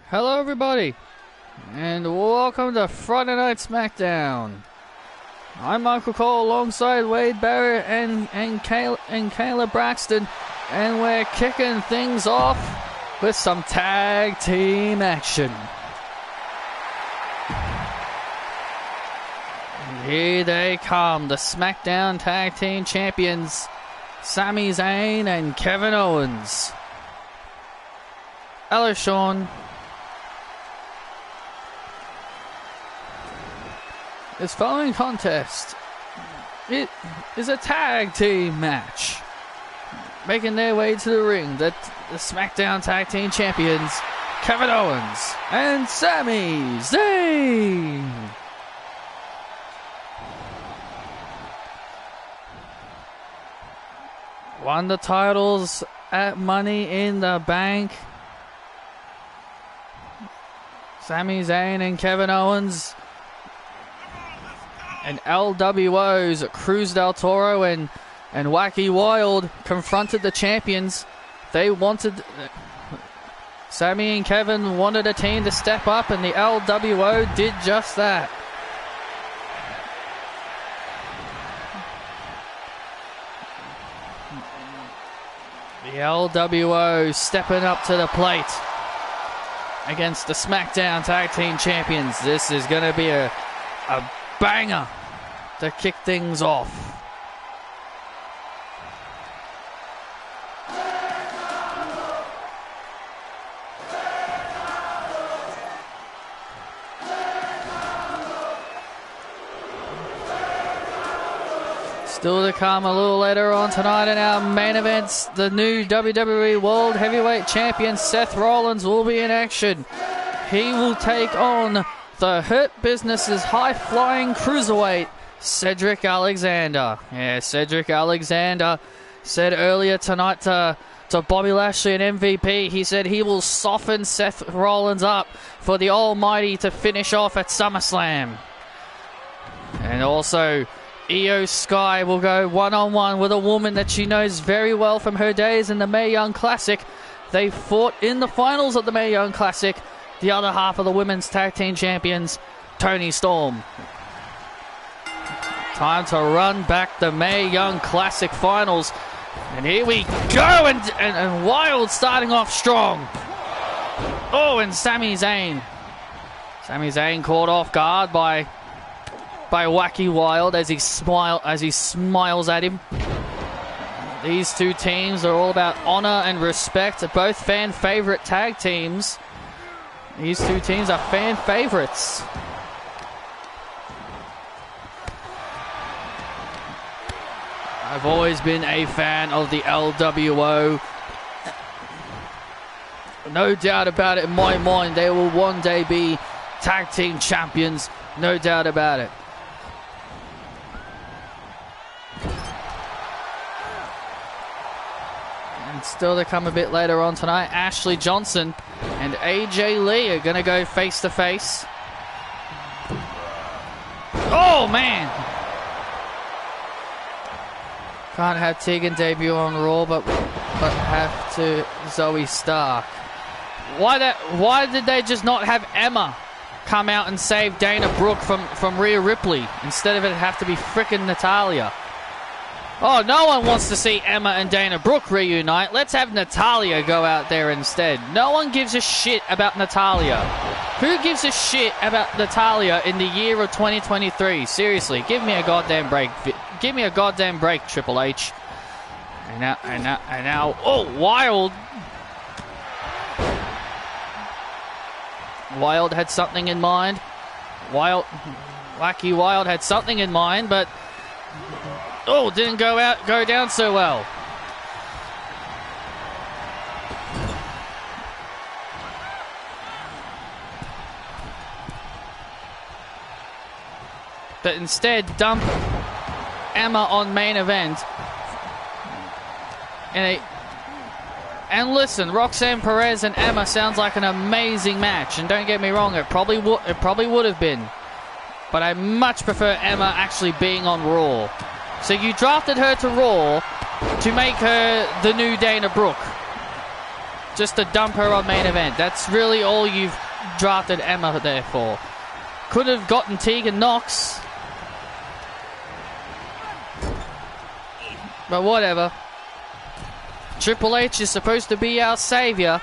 Hello everybody, and welcome to Friday Night SmackDown. I'm Michael Cole alongside Wade Barrett and Kayla Braxton, and we're kicking things off with some tag team action. Here they come, the SmackDown Tag Team Champions, Sami Zayn and Kevin Owens. Hello, Sean. This following contest, it is a tag team match. Making their way to the ring, the SmackDown Tag Team Champions, Kevin Owens and Sami Zayn. Won the titles at Money in the Bank. Sami Zayn and Kevin Owens and LWO's Cruz del Toro and Wacky Wild confronted the champions. They wanted... Sami and Kevin wanted a team to step up, and the LWO did just that. The LWO stepping up to the plate against the SmackDown Tag Team Champions. This is going to be a banger to kick things off. Still to come a little later on tonight in our main events, the new WWE World Heavyweight Champion Seth Rollins will be in action. He will take on the Hurt Business's high-flying cruiserweight, Cedric Alexander. Yeah, Cedric Alexander said earlier tonight to Bobby Lashley and MVP, he said he will soften Seth Rollins up for the Almighty to finish off at SummerSlam. And also, Io Sky will go one-on-one with a woman that she knows very well from her days in the Mae Young Classic. They fought in the finals of the Mae Young Classic. The other half of the women's tag team champions, Toni Storm. Time to run back the Mae Young Classic finals. And here we go, and Wild starting off strong. Oh, and Sami Zayn. Sami Zayn caught off guard by Wacky Wild as he smiles at him. These two teams are all about honor and respect. Both fan favorite tag teams. These two teams are fan favorites. I've always been a fan of the LWO. No doubt about it in my mind, they will one day be tag team champions. No doubt about it. And still to come a bit later on tonight, Ashley Johnson and AJ Lee are going to go face to face. Oh, man. Can't have Tegan debut on Raw, but have to Zoe Stark. Why did they just not have Emma come out and save Dana Brooke from Rhea Ripley instead of it have to be frickin' Natalya? Oh, no one wants to see Emma and Dana Brooke reunite. Let's have Natalya go out there instead. No one gives a shit about Natalya. Who gives a shit about Natalya in the year of 2023? Seriously, give me a goddamn break. Give me a goddamn break, Triple H. And now, oh, Wild. Wild had something in mind. Wacky Wild had something in mind, but oh, didn't go down so well. But instead, dump Emma on main event. And listen, Roxanne Perez and Emma sounds like an amazing match. And don't get me wrong, it probably would have been. But I much prefer Emma actually being on Raw. So you drafted her to Raw to make her the new Dana Brooke. just to dump her on main event. That's really all you've drafted Emma there for. Could have gotten Tegan Knox. But whatever. Triple H is supposed to be our savior.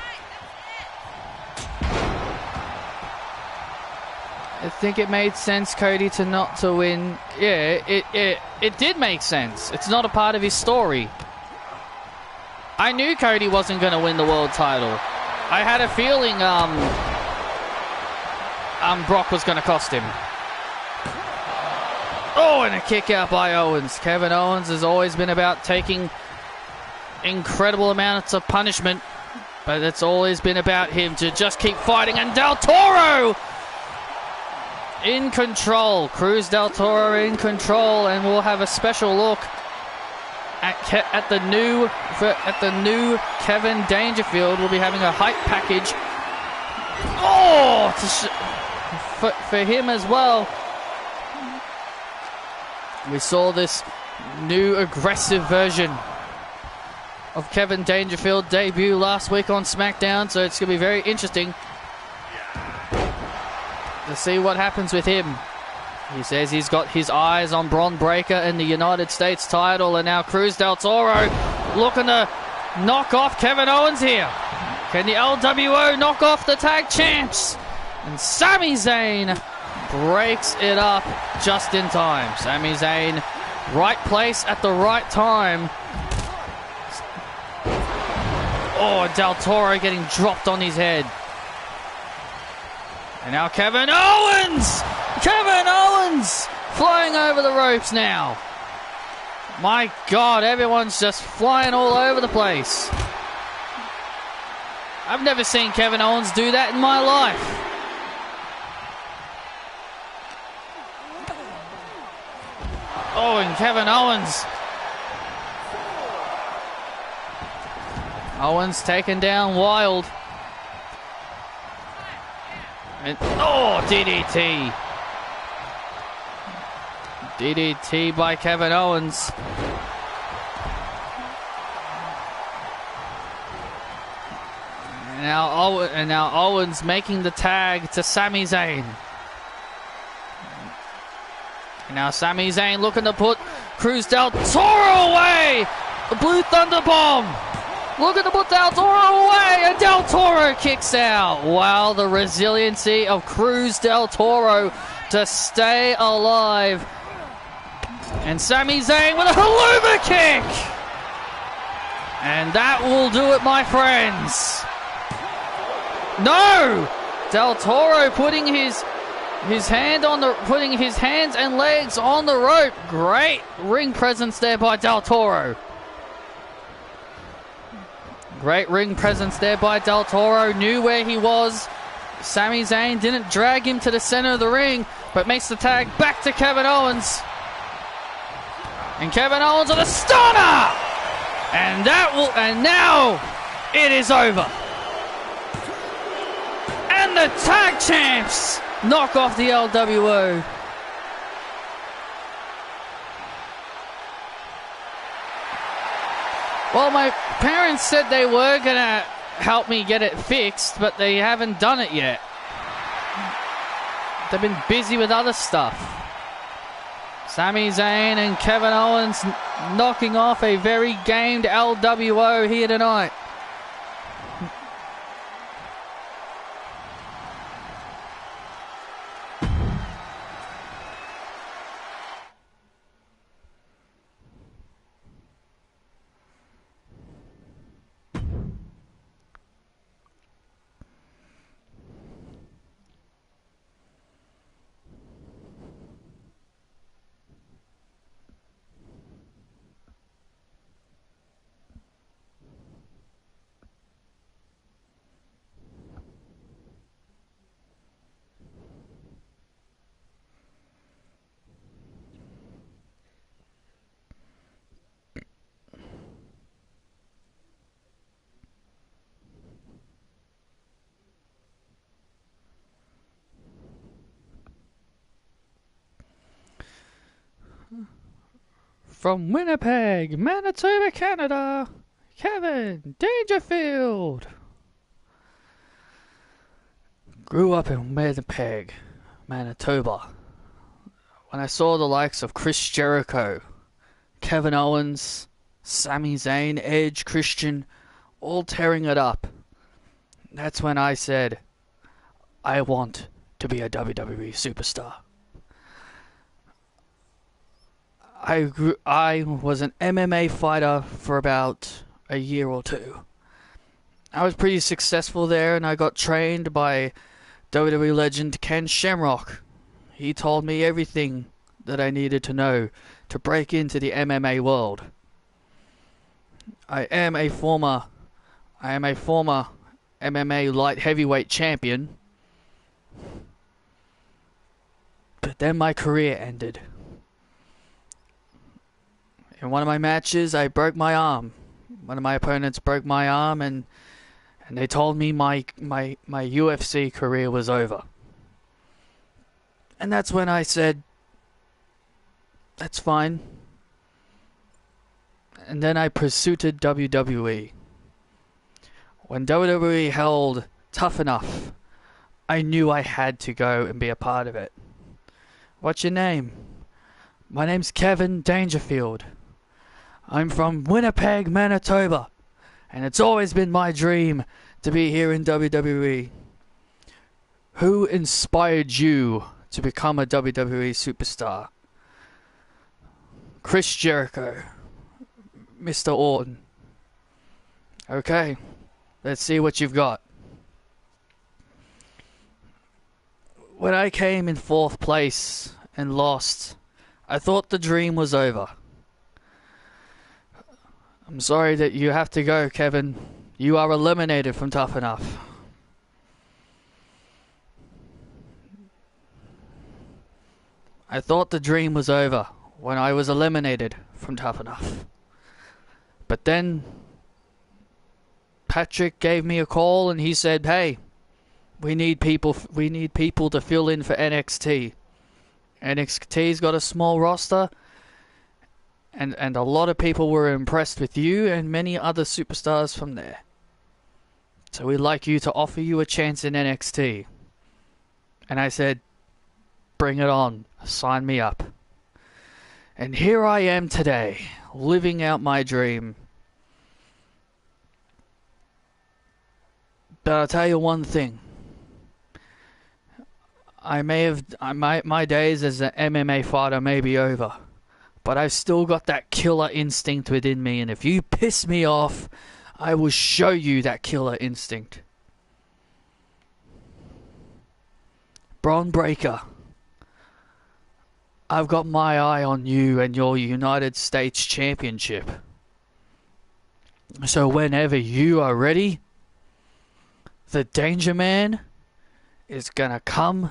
I think it made sense, Cody, to not to win. Yeah, it did make sense. It's not a part of his story. I knew Cody wasn't going to win the world title. I had a feeling Brock was going to cost him. Oh, and a kick out by Owens. Kevin Owens has always been about taking incredible amounts of punishment, but it's always been about him to just keep fighting. And Del Toro in control. Cruz Del Toro in control, and we'll have a special look at the new Kevin Dangerfield. We'll be having a hype package. Oh, for him as well. We saw this new aggressive version of Kevin Dangerfield debut last week on SmackDown, so it's going to be very interesting to see what happens with him. He says he's got his eyes on Bron Breakker and the United States title, and now Cruz Del Toro looking to knock off Kevin Owens here. Can the LWO knock off the tag champs? And Sami Zayn breaks it up just in time. Sami Zayn, right place at the right time. Oh, Del Toro getting dropped on his head. And now Kevin Owens! Kevin Owens flying over the ropes now. My God, everyone's just flying all over the place. I've never seen Kevin Owens do that in my life. Oh, and Kevin Owens. Owens taken down wild. And, oh, DDT. DDT by Kevin Owens. And now Owens making the tag to Sami Zayn. And now Sami Zayn looking to put Cruz Del Toro away. The Blue Thunder Bomb. Looking to put Del Toro away, and Del Toro kicks out. Wow, the resiliency of Cruz Del Toro to stay alive. And Sami Zayn with a haluva kick. And that will do it, my friends. No! Del Toro putting his hands and legs on the rope. Great ring presence there by Del Toro. Great ring presence there by Del Toro. Knew where he was. Sami Zayn didn't drag him to the center of the ring, but makes the tag back to Kevin Owens. And Kevin Owens on a stunner! And now it is over. And the tag champs knock off the LWO. Well, my parents said they were going to help me get it fixed, but they haven't done it yet. They've been busy with other stuff. Sami Zayn and Kevin Owens knocking off a very gamed LWO here tonight. From Winnipeg, Manitoba, Canada, Kevin Dangerfield. Grew up in Winnipeg, Manitoba. When I saw the likes of Chris Jericho, Kevin Owens, Sami Zayn, Edge, Christian, all tearing it up, that's when I said, I want to be a WWE superstar. I was an MMA fighter for about a year or two. I was pretty successful there, and I got trained by WWE legend Ken Shamrock. He told me everything that I needed to know to break into the MMA world. I am a former MMA light heavyweight champion, but then my career ended. In one of my matches, I broke my arm. One of my opponents broke my arm, and they told me my UFC career was over. And that's when I said, that's fine. And then I pursued WWE. When WWE held Tough Enough, I knew I had to go and be a part of it. What's your name? My name's Kevin Dangerfield. I'm from Winnipeg, Manitoba, and it's always been my dream to be here in WWE. Who inspired you to become a WWE superstar? Chris Jericho, Mr. Orton. Okay, let's see what you've got. When I came in 4th place and lost, I thought the dream was over. I'm sorry that you have to go, Kevin. You are eliminated from Tough Enough. I thought the dream was over when I was eliminated from Tough Enough. But then Patrick gave me a call and he said, hey, we need people to fill in for NXT. NXT's got a small roster. And a lot of people were impressed with you and many other superstars from there. So we'd like you to offer you a chance in NXT. And I said, bring it on. Sign me up. And here I am today, living out my dream. But I'll tell you one thing. My days as an MMA fighter may be over. But I've still got that killer instinct within me, and if you piss me off, I will show you that killer instinct. Braun Breaker, I've got my eye on you and your United States Championship. So whenever you are ready, the Danger Man is gonna come,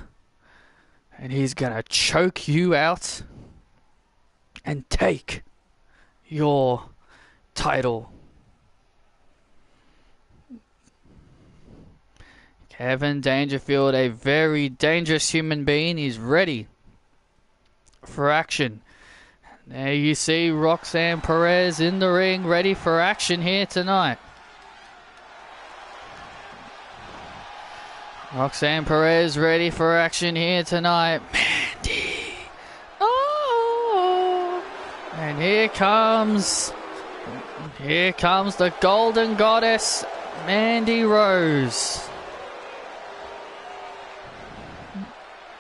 and he's gonna choke you out and take your title. Kevin Dangerfield, a very dangerous human being, is ready for action. There you see Roxanne Perez in the ring, ready for action here tonight. Roxanne Perez ready for action here tonight. Mandy. And here comes the Golden Goddess, Mandy Rose.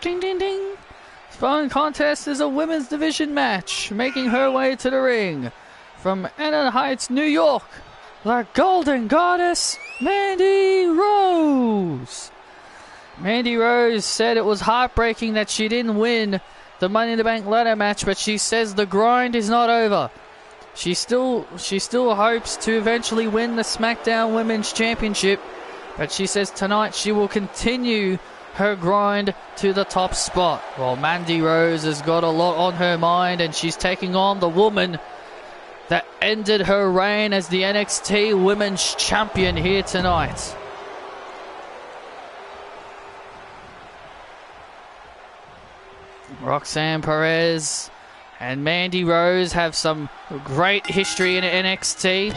Ding, ding, ding. This phone contest is a women's division match, making her way to the ring from Anna Heights, New York, the Golden Goddess, Mandy Rose. Mandy Rose said it was heartbreaking that she didn't win the Money in the Bank ladder match, but she says the grind is not over. She still hopes to eventually win the SmackDown Women's Championship, but she says tonight she will continue her grind to the top spot. Well, Mandy Rose has got a lot on her mind, and she's taking on the woman that ended her reign as the NXT Women's Champion here tonight. Roxanne Perez and Mandy Rose have some great history in NXT.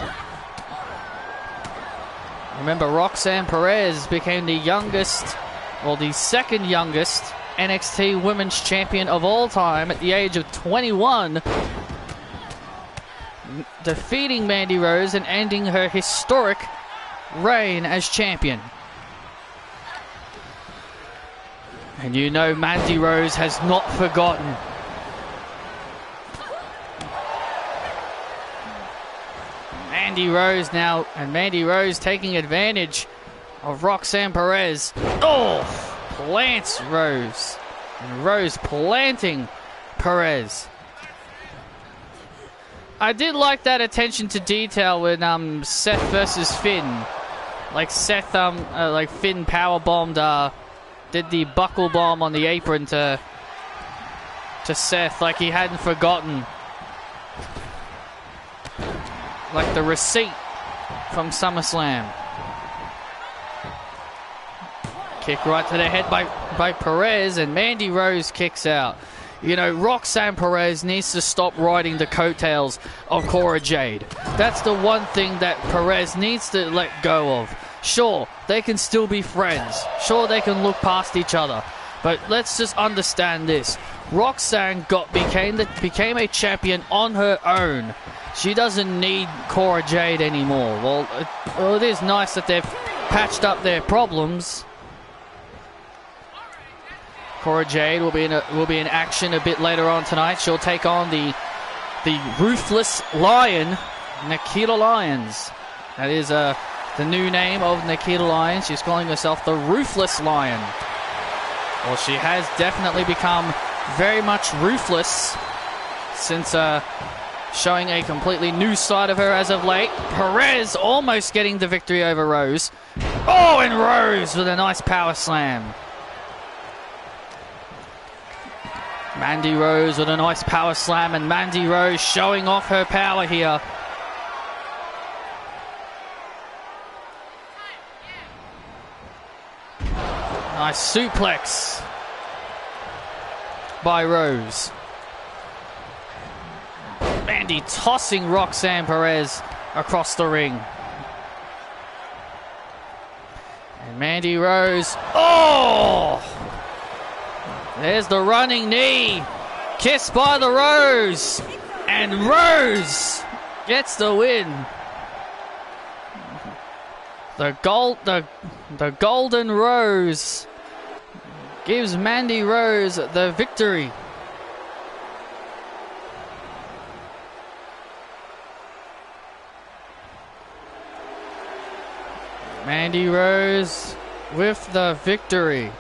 Remember, Roxanne Perez became the youngest Well, the second youngest NXT Women's Champion of all time at the age of 21, defeating Mandy Rose and ending her historic reign as champion. And you know Mandy Rose has not forgotten. Mandy Rose now, and Mandy Rose taking advantage of Roxanne Perez. Oh! Plants Rose. And Rose planting Perez. I did like that attention to detail when Seth versus Finn. Like Seth, like Finn power bombed, did the buckle bomb on the apron to Seth, like he hadn't forgotten. Like the receipt from SummerSlam. Kick right to the head by Perez, and Mandy Rose kicks out. You know, Roxanne Perez needs to stop riding the coattails of Cora Jade. That's the one thing that Perez needs to let go of. Sure, they can still be friends. Sure, they can look past each other. But let's just understand this. Roxanne became a champion on her own. She doesn't need Cora Jade anymore. Well, it is nice that they've patched up their problems. Cora Jade will be in action a bit later on tonight. She'll take on the Ruthless Lion, Nikita Lyons. That is the new name of Nikita Lyons. She's calling herself the Ruthless Lion. Well, she has definitely become very much ruthless since showing a completely new side of her as of late. Perez almost getting the victory over Rose. Oh, and Rose with a nice power slam. Mandy Rose with a nice power slam, and Mandy Rose showing off her power here. Nice suplex by Rose. Mandy tossing Roxanne Perez across the ring. And Mandy Rose, oh! There's the running knee. Kissed by the Rose. And Rose gets the win. The Golden Rose gives Mandy Rose the victory. Mandy Rose with the victory.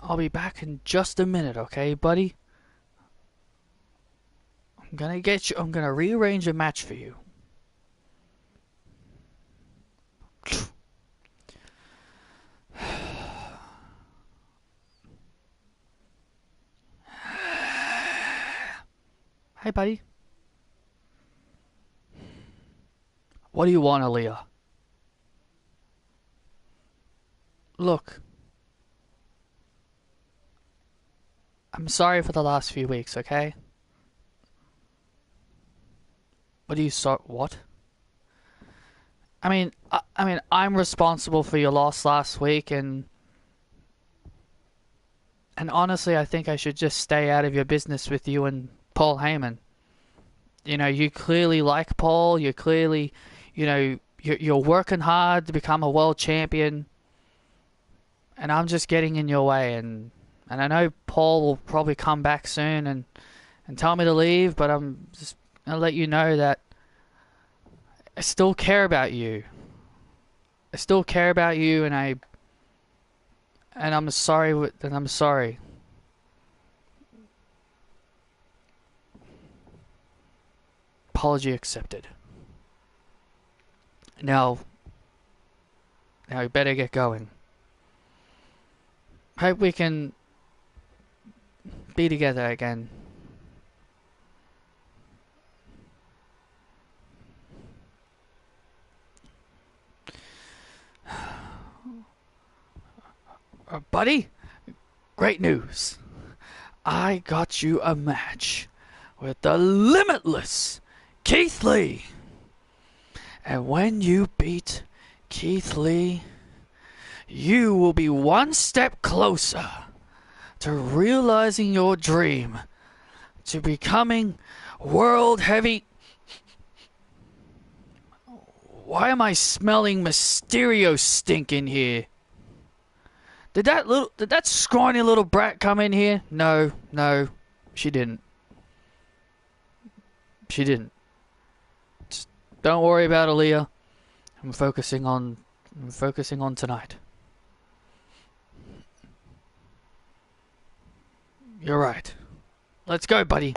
I'll be back in just a minute, okay, buddy? I'm gonna rearrange a match for you. Hey, buddy. What do you want, Aaliyah? Look. I'm sorry for the last few weeks, okay? What? I mean, I'm responsible for your loss last week, and honestly, I think I should just stay out of your business with you and Paul Heyman. You know, you clearly like Paul. You clearly, you know, you're working hard to become a world champion, and I'm just getting in your way. And I know Paul will probably come back soon and tell me to leave, but I'm just gonna let you know that I still care about you. I still care about you, and I'm sorry. I'm sorry. apology accepted. Now we better get going. Hope we can be together again. Buddy, great news. I got you a match with the limitless Keith Lee. And when you beat Keith Lee, you will be one step closer to realizing your dream, to becoming world heavy. Why am I smelling Mysterio stink in here? Did that scrawny little brat come in here? No, she didn't. She didn't. Just don't worry about Aaliyah. I'm focusing on tonight. You're right. Let's go, buddy.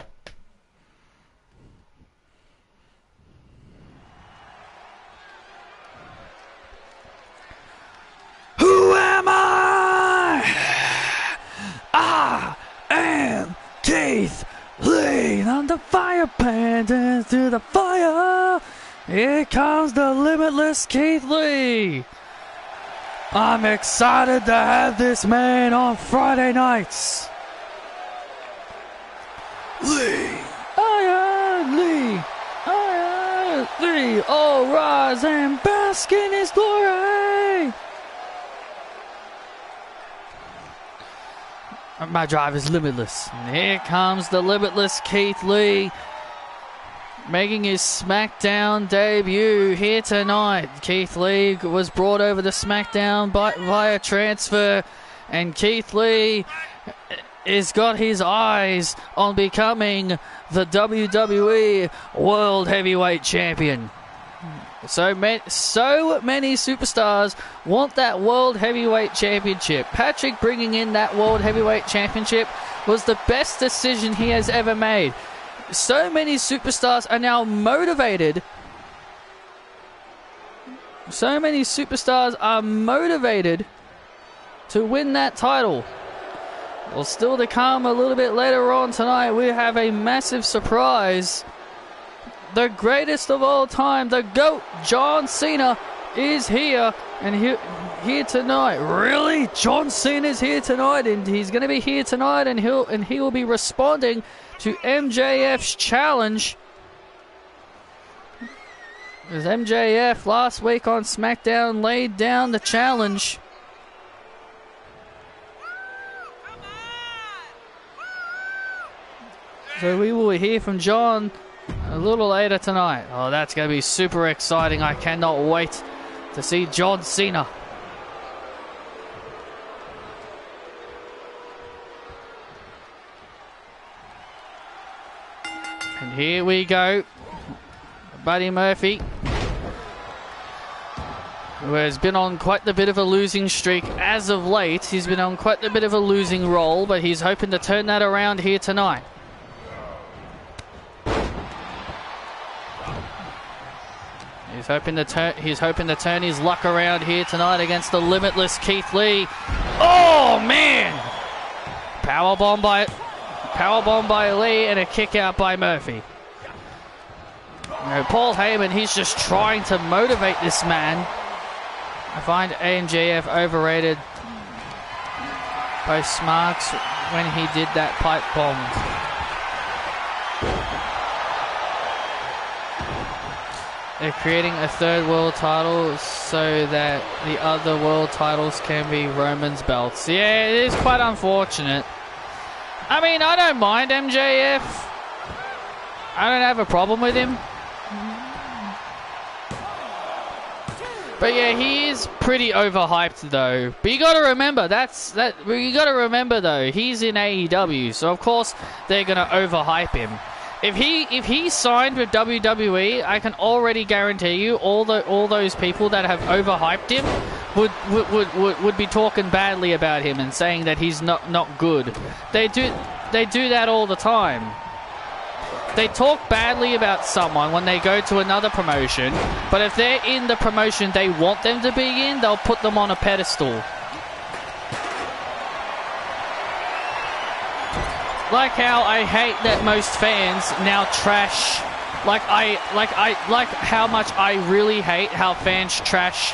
Who am I? I am Keith Lee. On the fire pans into the fire. Here comes the limitless Keith Lee. I'm excited to have this man on Friday nights. Lee. I am Lee. I am Lee. Oh, rise and bask in his glory. My drive is limitless. And here comes the limitless Keith Lee, making his SmackDown debut here tonight. Keith Lee was brought over to SmackDown via transfer, and Keith Lee has got his eyes on becoming the WWE World Heavyweight Champion. So many superstars want that World Heavyweight Championship. Patrick bringing in that World Heavyweight Championship was the best decision he has ever made. So many superstars are now motivated. So many superstars are motivated to win that title. Well, still to come a little bit later on tonight, we have a massive surprise. The greatest of all time, the GOAT, John Cena, is here and here tonight. Really? John Cena's here tonight, and he's going to be here tonight, and he will be responding to MJF's challenge. As MJF last week on SmackDown laid down the challenge. So we will hear from John a little later tonight. Oh, that's going to be super exciting. I cannot wait to see John Cena. And here we go. Buddy Murphy, who has been on quite a bit of a losing streak as of late. He's been on quite a bit of a losing roll, but he's hoping to turn that around here tonight. He's hoping to turn his luck around here tonight against the limitless Keith Lee. Oh man! Powerbomb by Lee and a kick out by Murphy. You know, Paul Heyman, he's just trying to motivate this man. I find MJF overrated by Smarks when he did that pipe bomb. They're creating a third world title so that the other world titles can be Roman's belts. Yeah, it is quite unfortunate. I mean, I don't mind MJF. I don't have a problem with him. But yeah, he is pretty overhyped though. But you got to remember, you got to remember though, he's in AEW, so of course they're gonna overhype him. If he signed with WWE, I can already guarantee you all those people that have overhyped him would be talking badly about him and saying that he's not good. They do that all the time. they talk badly about someone when they go to another promotion, but if they're in the promotion they want them to be in, they'll put them on a pedestal. Like how I hate that most fans now trash, like how much I really hate how fans trash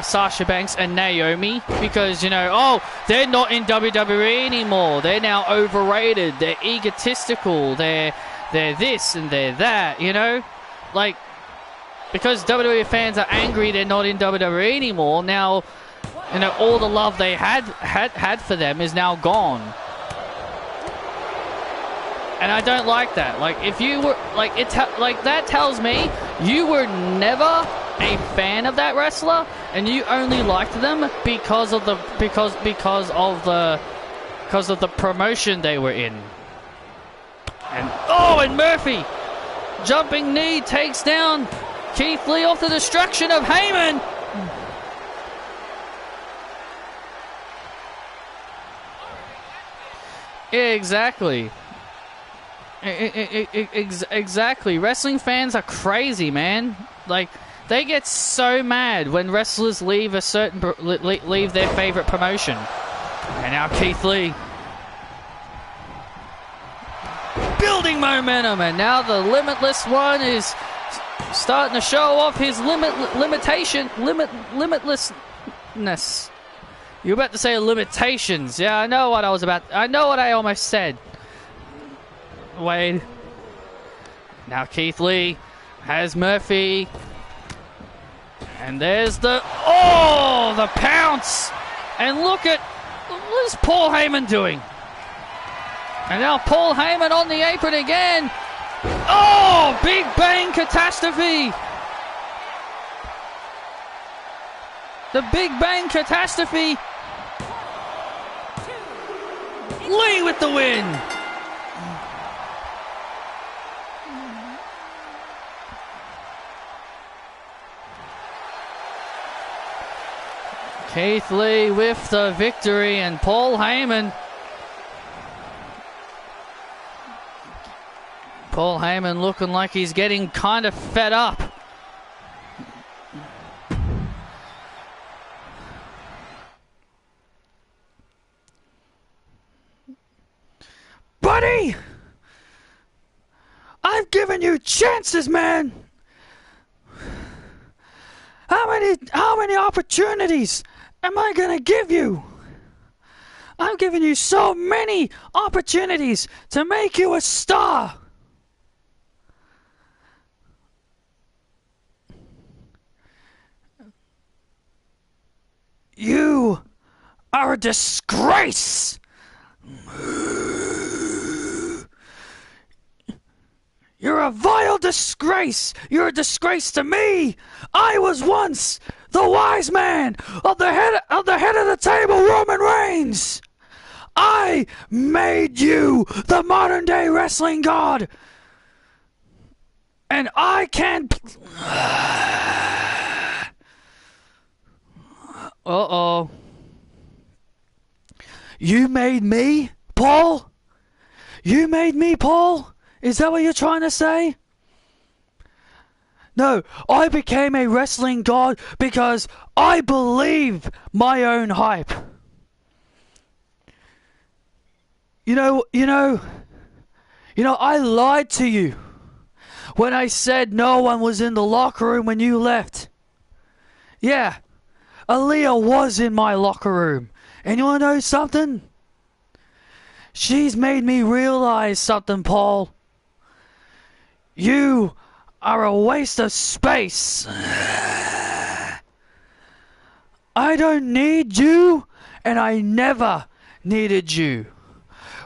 Sasha Banks and Naomi, because, you know, oh, they're not in WWE anymore, they're now overrated, they're egotistical, they're this and they're that, you know? Like, because WWE fans are angry they're not in WWE anymore, now, you know, all the love they had for them is now gone. And I don't like that. Like, if you were, like, like, that tells me you were never a fan of that wrestler, and you only liked them because of the promotion they were in. And oh, and Murphy, jumping knee takes down Keith Lee off the destruction of Heyman. Exactly. Exactly. Wrestling fans are crazy, man. Like, they get so mad when wrestlers leave leave their favorite promotion. And now Keith Lee building momentum, and now the Limitless One is starting to show off his limitlessness. You're about to say limitations. Yeah, I know what I almost said. Wade. Now Keith Lee has Murphy. And there's the pounce. And look at, what is Paul Heyman doing? And now Paul Heyman on the apron again. Oh, Big Bang Catastrophe. The Big Bang Catastrophe. Lee with the win. Keith Lee with the victory, and Paul Heyman looking like he's getting kind of fed up. Buddy! I've given you chances, man! How many opportunities am I gonna give you? I'm giving you so many opportunities to make you a star. You are a disgrace. You're a vile disgrace. You're a disgrace to me. I was once the wise man of the head of the table, Roman Reigns. I made you the modern day wrestling god. And I can't... Uh-oh. You made me, Paul? You made me, Paul? Is that what you're trying to say? No, I became a wrestling god because I believe my own hype. You know, I lied to you when I said no one was in the locker room when you left. Yeah, Aaliyah was in my locker room. And you want to know something? She's made me realize something, Paul. You are a waste of space. I don't need you, and I never needed you.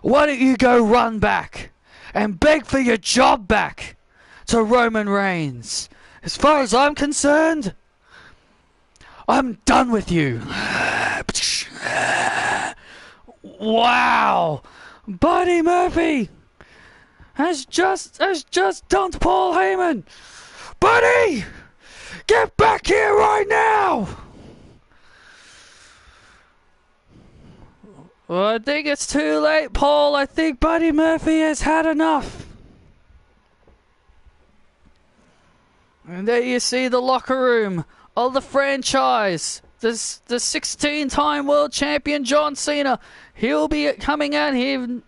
Why don't you go run back and beg for your job back to Roman Reigns? As far as I'm concerned, I'm done with you. Wow. Buddy Murphy has just dumped Paul Heyman. Buddy, get back here right now. Well, I think it's too late, Paul. I think Buddy Murphy has had enough. And there you see the locker room of the franchise. The 16-time world champion John Cena. He'll be coming out here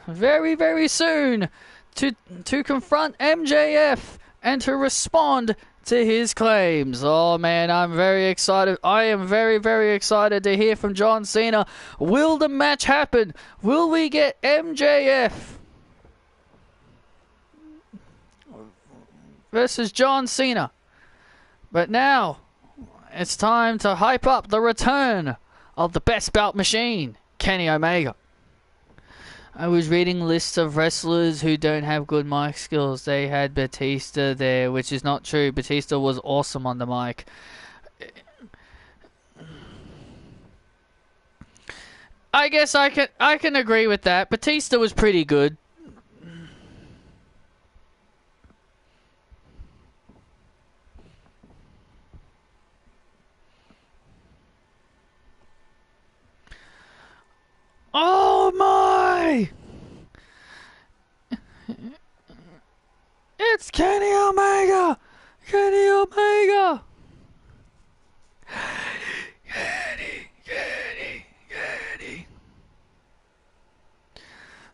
very, very soon to confront MJF and to respond to his claims. Oh man, I'm very excited. I am very, very excited to hear from John Cena. Will the match happen? Will we get MJF versus John Cena? But now it's time to hype up the return of the best belt machine, Kenny Omega. I was reading lists of wrestlers who don't have good mic skills. They had Batista there, which is not true. Batista was awesome on the mic. I guess I can agree with that. Batista was pretty good. Oh my! It's Kenny Omega! Kenny Omega! Kenny.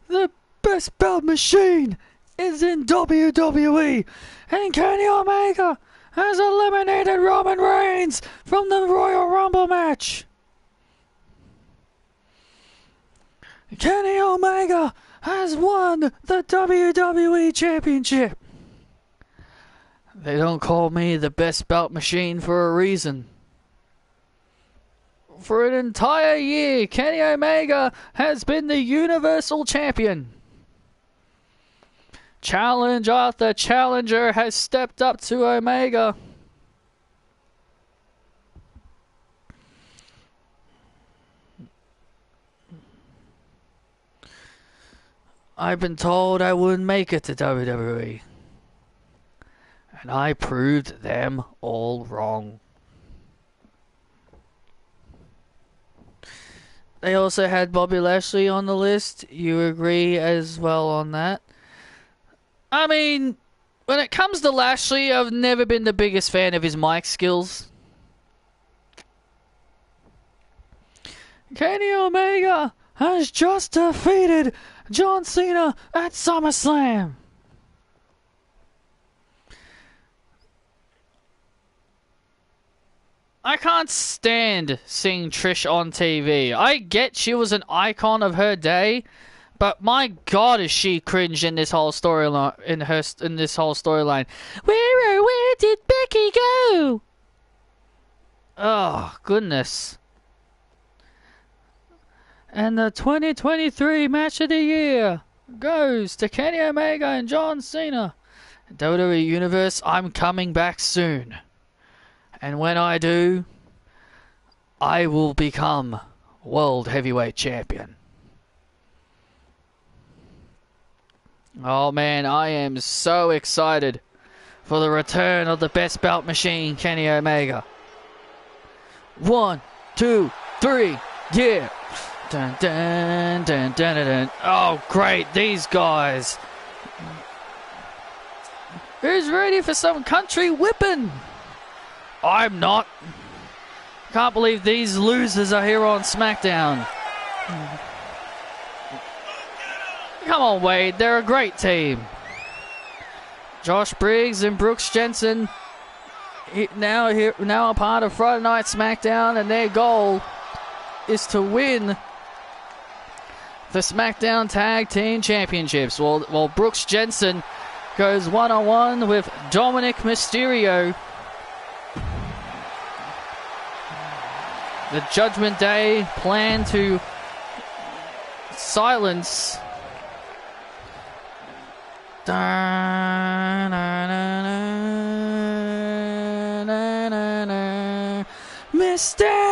The best belt machine is in WWE, and Kenny Omega has eliminated Roman Reigns from the Royal Rumble match. Kenny Omega has won the WWE Championship. They don't call me the best belt machine for a reason. For an entire year, Kenny Omega has been the Universal Champion. Challenge after challenger has stepped up to Omega. I've been told I wouldn't make it to WWE. And I proved them all wrong. They also had Bobby Lashley on the list. You agree as well on that? I mean, when it comes to Lashley, I've never been the biggest fan of his mic skills. Kenny Omega has just defeated John Cena at SummerSlam. I can't stand seeing Trish on TV. I get she was an icon of her day, but my God, is she cringe in this whole storyline? In this whole storyline, where did Becky go? Oh goodness! And the 2023 match of the year goes to Kenny Omega and John Cena. WWE Universe, I'm coming back soon. And when I do, I will become World Heavyweight Champion. Oh man, I am so excited for the return of the best belt machine, Kenny Omega. 1, 2, 3, yeah. Dun, dun, dun, dun, dun, dun. Oh great, these guys. Who's ready for some country whipping? I'm not. Can't believe these losers are here on SmackDown. Come on, Wade. They're a great team. Josh Briggs and Brooks Jensen now a part of Friday Night SmackDown, and their goal is to win the SmackDown Tag Team Championships. While Brooks Jensen goes one-on-one with Dominic Mysterio. The Judgment Day plan to silence Mysterio!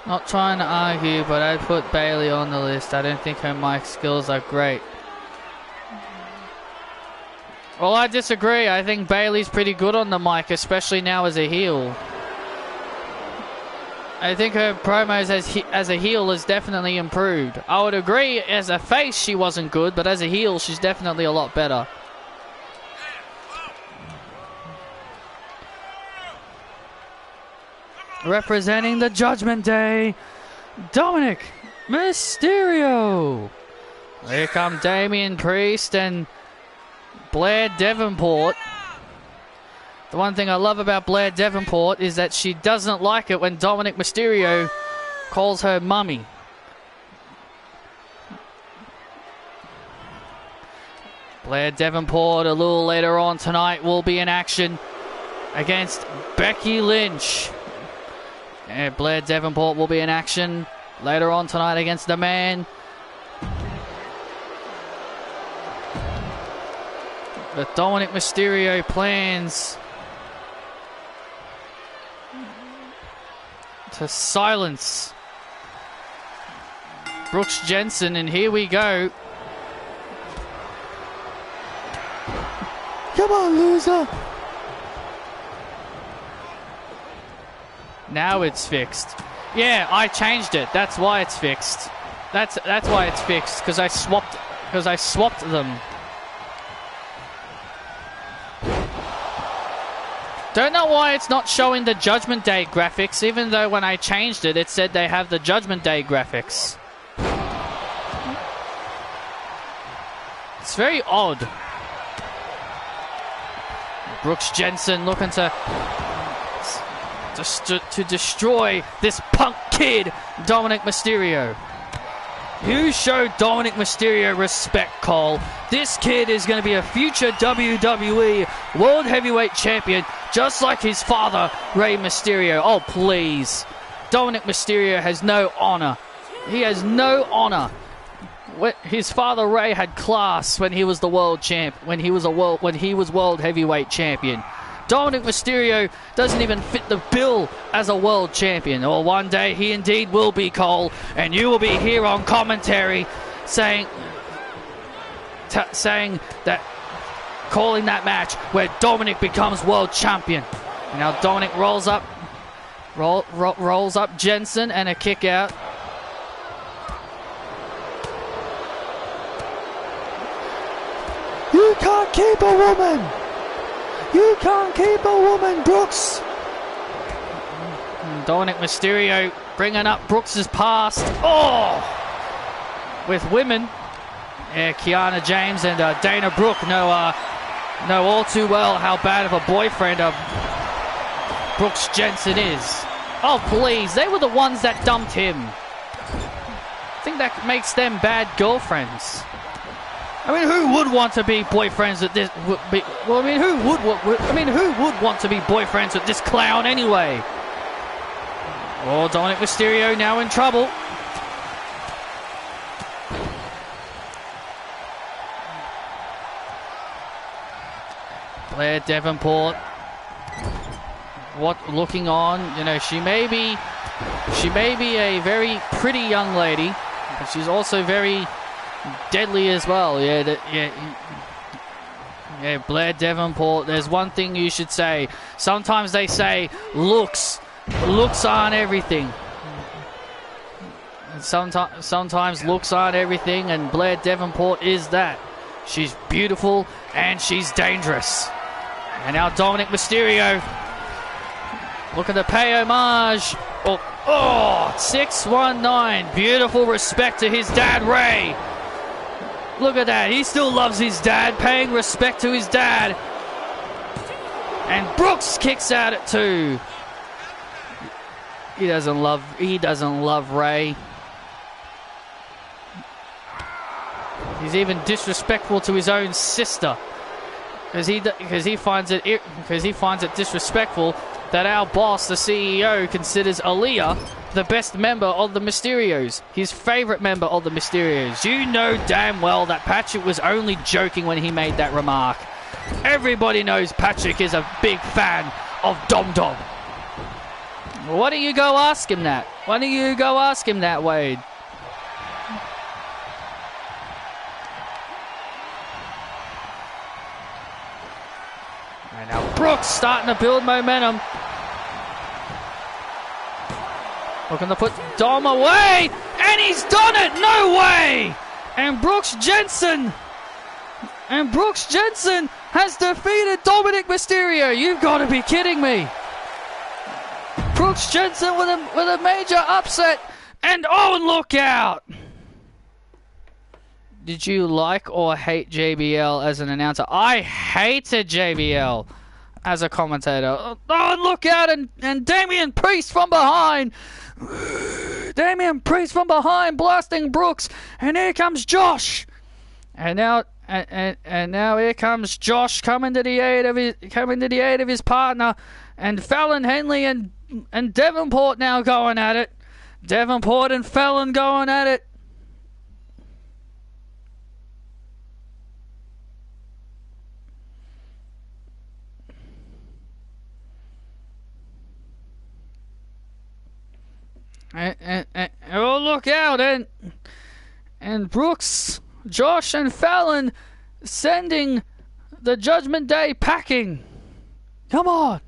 Not trying to argue, but I'd put Bayley on the list. I don't think her mic skills are great. Well, I disagree. I think Bayley's pretty good on the mic, especially now as a heel. I think her promos as a heel has definitely improved. I would agree, as a face she wasn't good, but as a heel she's definitely a lot better. Representing the Judgment Day, Dominic Mysterio. Here come Damian Priest and Blair Davenport. The one thing I love about Blair Davenport is that she doesn't like it when Dominic Mysterio calls her mummy. Blair Davenport a little later on tonight will be in action against Becky Lynch. And Blair Davenport will be in action later on tonight against the man. But Dominic Mysterio plans to silence Brooks Jensen, and here we go. Come on, loser. Now it's fixed. Yeah, I changed it. That's why it's fixed. That's why it's fixed, because I swapped them. Don't know why it's not showing the Judgment Day graphics, even though when I changed it, it said they have the Judgment Day graphics. It's very odd. Brooks Jensen looking to destroy this punk kid, Dominic Mysterio. You show Dominic Mysterio respect, Cole. This kid is going to be a future WWE World Heavyweight Champion, just like his father, Rey Mysterio. Oh, please. Dominic Mysterio has no honor. He has no honor. His father, Rey, had class when he was the world champ, when he was World Heavyweight Champion. Dominic Mysterio doesn't even fit the bill as a world champion. Or one day he indeed will be, Cole, and you will be here on commentary saying that, calling that match where Dominic becomes world champion. And now Dominic rolls up Jensen, and a kick out. You can't keep a woman. You can't keep a woman, Brooks. Dominic Mysterio bringing up Brooks's past. Oh! With women. Yeah, Kiana James and Dana Brooke know all too well how bad of a boyfriend Brooks Jensen is. Oh, please. They were the ones that dumped him. I think that makes them bad girlfriends. I mean, who would want to be boyfriends with this? Who would want to be boyfriends with this clown anyway? Oh, Dominic Mysterio now in trouble. Blair Davenport, looking on? You know, she may be a very pretty young lady, but she's also very deadly as well. Yeah, Blair Davenport. There's one thing you should say. Sometimes they say looks aren't everything. Sometimes looks aren't everything, and Blair Davenport is that. She's beautiful and she's dangerous. And now Dominic Mysterio looking to pay homage. Oh, 619. Beautiful respect to his dad, Rey. Look at that. He still loves his dad, paying respect to his dad. And Brooks kicks out at 2. He doesn't love Rey. He's even disrespectful to his own sister, because he finds it disrespectful that our boss, the CEO, considers Aaliyah the best member of the Mysterios, his favorite member of the Mysterios. You know damn well that Patrick was only joking when he made that remark. Everybody knows Patrick is a big fan of Dom Dom. Why don't you go ask him that? Why don't you go ask him that, Wade? And now Brooks starting to build momentum. Looking to put Dom away, and he's done it. No way! And Brooks Jensen has defeated Dominic Mysterio. You've got to be kidding me. Brooks Jensen with a major upset, and oh, look out! Did you like or hate JBL as an announcer? I hated JBL as a commentator. Oh, look out! And Damian Priest from behind. Damian Priest from behind blasting Brooks, and here comes Josh. And now here comes Josh coming to the aid of his partner, and Fallon Henley and Davenport now going at it. Davenport and Fallon going at it. And oh, look out! And Brooks, Josh, and Fallon sending the Judgment Day packing. Come on!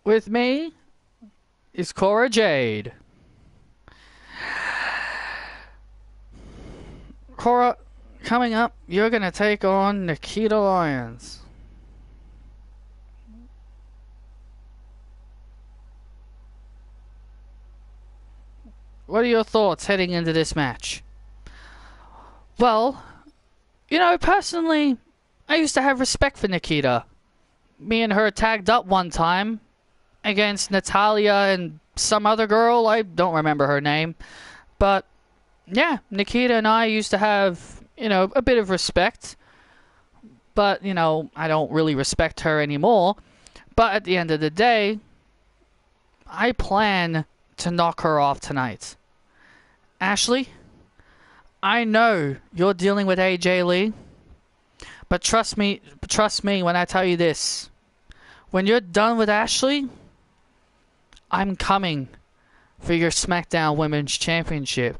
With me is Cora Jade. Cora, coming up, you're going to take on Nikita Lyons. What are your thoughts heading into this match? Well, you know, personally, I used to have respect for Nikita. Me and her tagged up one time against Natalia and some other girl. I don't remember her name. But yeah, Nikita and I used to have, you know, a bit of respect. But, you know, I don't really respect her anymore. But at the end of the day, I plan to knock her off tonight. Ashley, I know you're dealing with AJ Lee. But trust me when I tell you this. When you're done with Ashley, I'm coming for your SmackDown Women's Championship.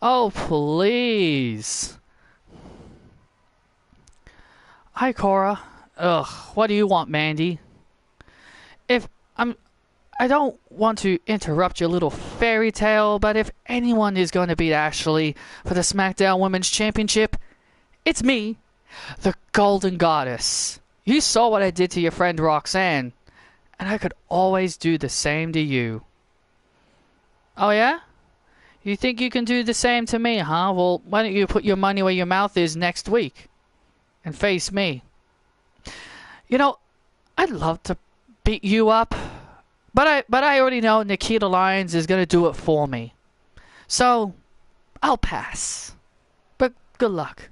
Oh, please. Hi, Cora. Ugh, what do you want, Mandy? I don't want to interrupt your little fairy tale, but if anyone is going to beat Ashley for the SmackDown Women's Championship, it's me, the Golden Goddess. You saw what I did to your friend Roxanne, and I could always do the same to you. Oh yeah? You think you can do the same to me, huh? Well, why don't you put your money where your mouth is next week and face me? You know, I'd love to beat you up, but I already know Nikita Lyons is going to do it for me. So, I'll pass. But good luck.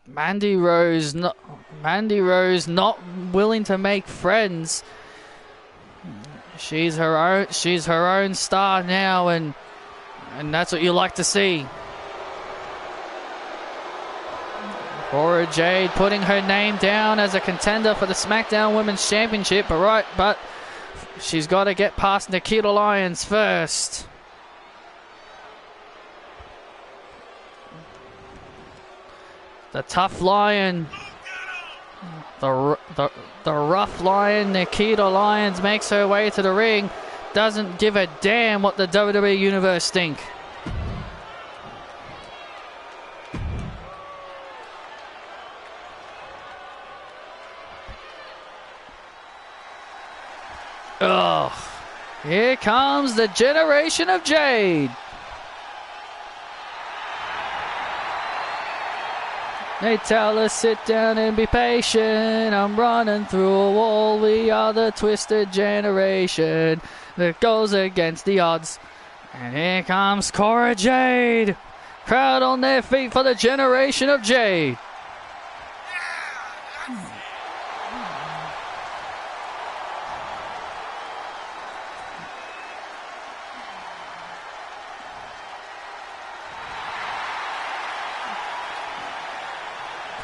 Mandy Rose not willing to make friends. She's her own star now, and that's what you like to see. Cora Jade putting her name down as a contender for the SmackDown Women's Championship, but she's got to get past Nikita Lyons first. The tough lion, the rough lion, Nikita Lyons makes her way to the ring. Doesn't give a damn what the WWE Universe think. Ugh. Here comes the Generation of Jade. They tell us sit down and be patient. I'm running through a wall. We are the twisted generation that goes against the odds. And here comes Cora Jade. Crowd on their feet for the Generation of Jade.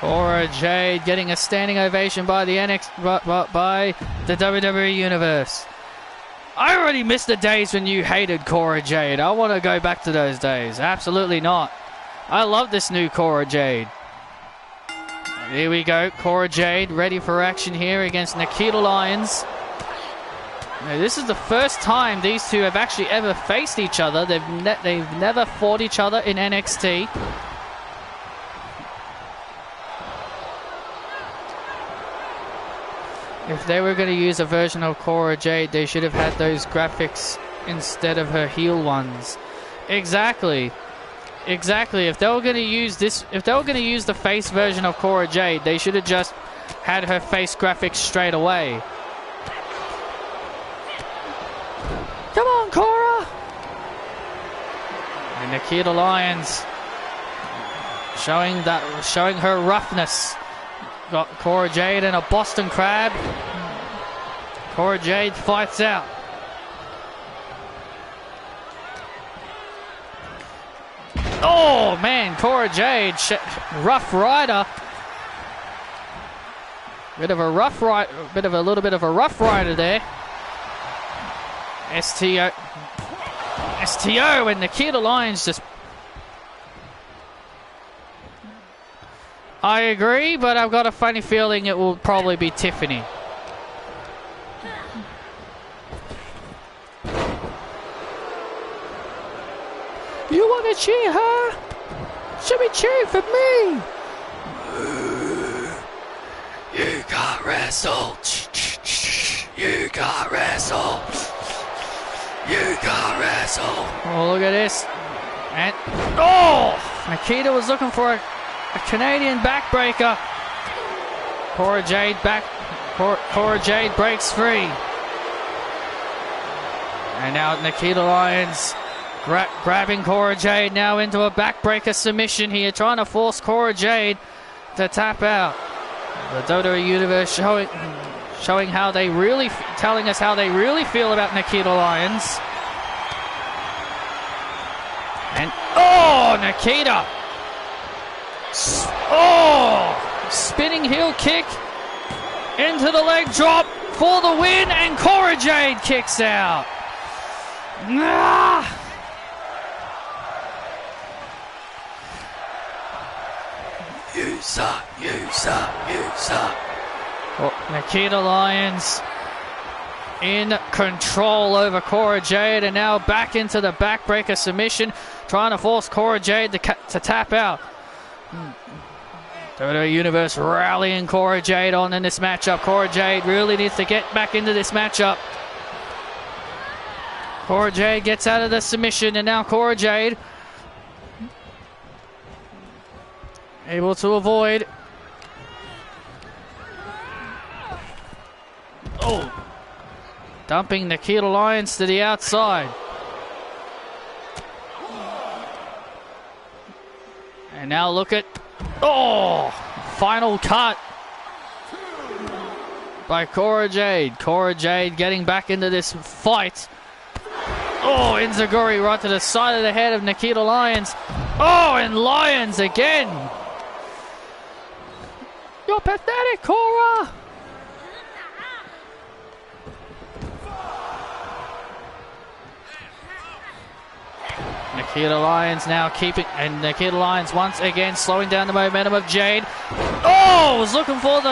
Cora Jade getting a standing ovation by the by the WWE Universe. I already missed the days when you hated Cora Jade. I want to go back to those days. Absolutely not. I love this new Cora Jade. Here we go. Cora Jade ready for action here against Nikita Lyons. Now, this is the first time these two have actually ever faced each other. They've never fought each other in NXT. If they were going to use a version of Cora Jade, they should have had those graphics instead of her heel ones. Exactly. Exactly. If they were going to use this, if they were going to use the face version of Cora Jade, they should have just had her face graphics straight away. Come on, Cora! And Nikita Lyons showing her roughness. Got Cora Jade and a Boston Crab. Cora Jade fights out. Oh man, Cora Jade, Rough Rider. A little bit of a Rough Rider there. STO, and Nikita Lyons just... I agree, but I've got a funny feeling it will probably be Tiffany. You want to cheer her? Should be cheering for me. You got wrestled. You got wrestled. You got wrestled. Oh, look at this. And oh, Nikita was looking for a Canadian backbreaker. Cora Jade breaks free. And now Nikita Lyons grabbing Cora Jade now into a backbreaker submission here, trying to force Cora Jade to tap out. The WWE Universe showing how they really, telling us how they really feel about Nikita Lyons. And oh, Nikita! Oh, spinning heel kick into the leg drop for the win, and Cora Jade kicks out. Ah! You suck, you suck, you suck. Oh, Nikita Lyons in control over Cora Jade, and now back into the backbreaker submission, trying to force Cora Jade to tap out. WWE Universe rallying Cora Jade on in this matchup. Cora Jade really needs to get back into this matchup. Cora Jade gets out of the submission, and now Cora Jade able to avoid. Oh, dumping Nikita Lyons to the outside. And now look at, oh, final cut by Cora Jade. Cora Jade getting back into this fight. Oh, Enziguri right to the side of the head of Nikita Lyons. Oh, and Lyons again. You're pathetic, Cora. Nikita Lyons now keeping, and Nikita Lyons once again slowing down the momentum of Jade. Oh, was looking for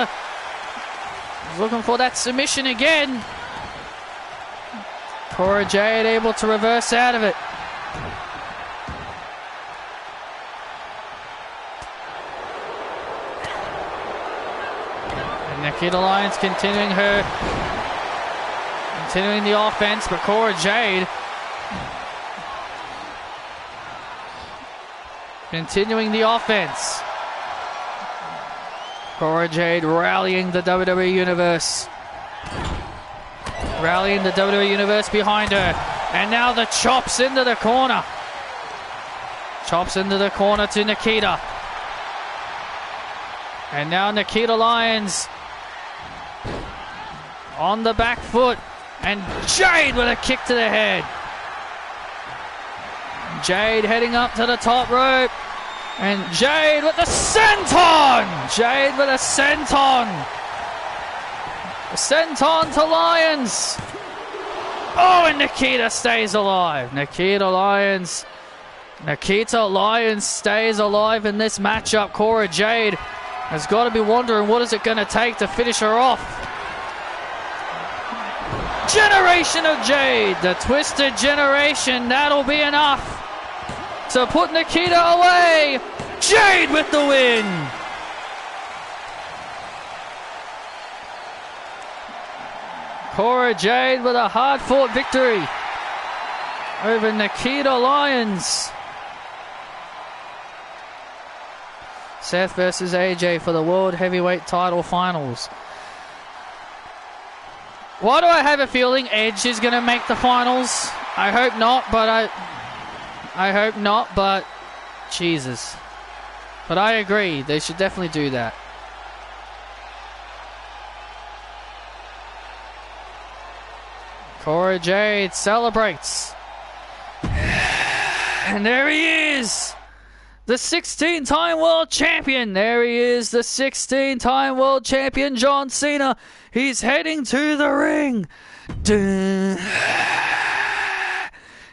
that submission again. Cora Jade able to reverse out of it. And Nikita Lyons continuing the offense, but Cora Jade continuing the offense. Cora Jade rallying the WWE Universe. Rallying the WWE Universe behind her. And now the chops into the corner. Chops into the corner to Nikita. And now Nikita Lyons on the back foot. And Jade with a kick to the head. Jade heading up to the top rope. And Jade with the senton! Jade with a senton! A senton to Lyons! Oh, and Nikita stays alive. Nikita Lyons stays alive in this matchup. Cora Jade has got to be wondering what is it going to take to finish her off. Generation of Jade, the Twisted Generation, that'll be enough to put Nikita away. Jade with the win. Cora Jade with a hard-fought victory over Nikita Lyons. Seth versus AJ for the World Heavyweight title finals. Why do I have a feeling Edge is going to make the finals? I hope not, but I hope not, but Jesus. But I agree, they should definitely do that. Cora Jade celebrates. And there he is! The 16-time world champion. There he is, the 16-time world champion, John Cena. He's heading to the ring. Dun.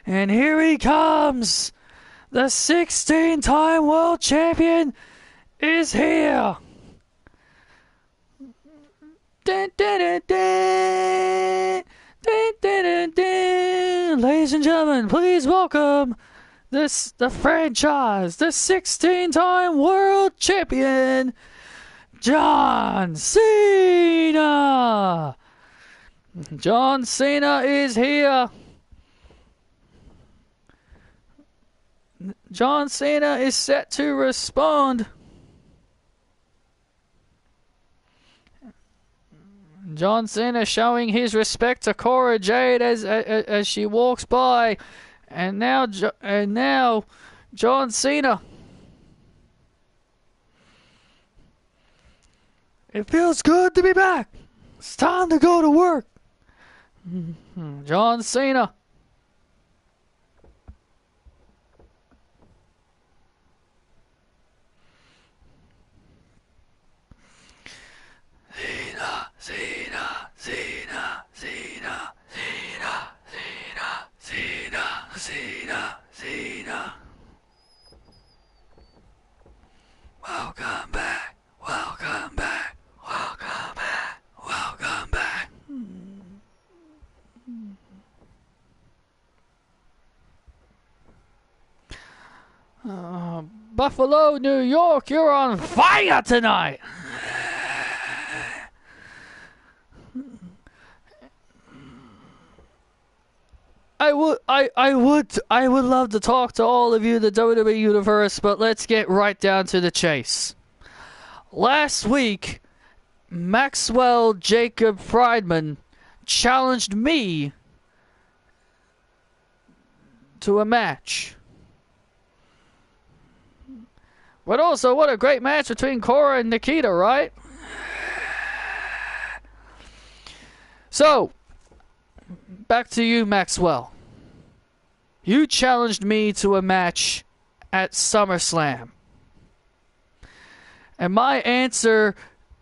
And here he comes. The 16-time world champion is here. Dun, dun, dun, dun. Dun, dun, dun, dun. Ladies and gentlemen, please welcome the franchise, the 16-time world champion, John Cena. John Cena is here. John Cena is set to respond. John Cena showing his respect to Cora Jade as she walks by. And now John Cena. It feels good to be back. It's time to go to work. John Cena. Cena, Cena, Cena, Cena, Cena, Cena, Cena, Cena. Welcome back, welcome back, welcome back, welcome back. Buffalo, New York, you're on fire tonight. I would love to talk to all of you, the WWE Universe, but let's get right down to the chase. Last week, Maxwell Jacob Friedman challenged me to a match. But also, what a great match between Cora and Nikita, right? So, back to you, Maxwell. You challenged me to a match at SummerSlam. And my answer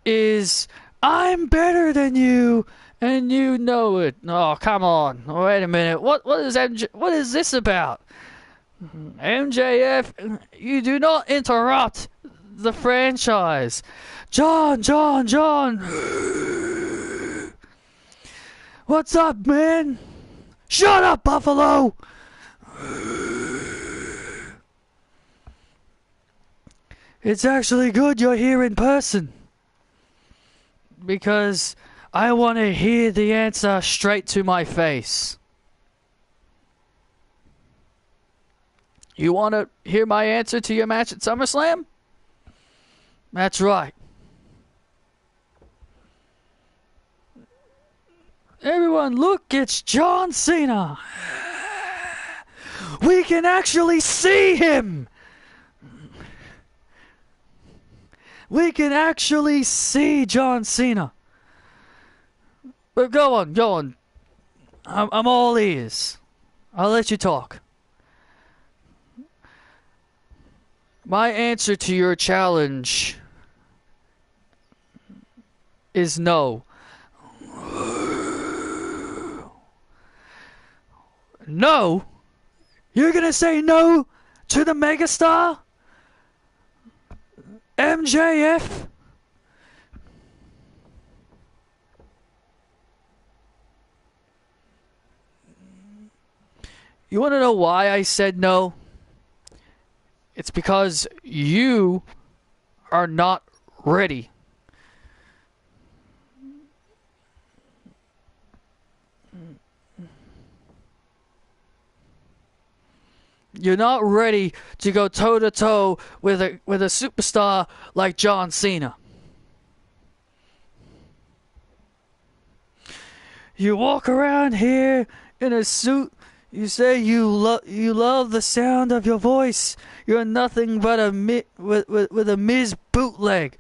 is, I'm better than you, and you know it. Oh, come on. Wait a minute. What is this about? MJF, you do not interrupt the franchise. John. What's up, man? Shut up, Buffalo! It's actually good you're here in person, because I want to hear the answer straight to my face. You want to hear my answer to your match at SummerSlam? That's right. Everyone, look, it's John Cena. We can actually see him. We can actually see John Cena. But go on. I'm all ears. I'll let you talk. My answer to your challenge is no. No? You're gonna say no to the megastar? MJF? You want to know why I said no? It's because you are not ready. You're not ready to go toe to toe with a superstar like John Cena. You walk around here in a suit. You say you love the sound of your voice. You're nothing but with a Miz bootleg.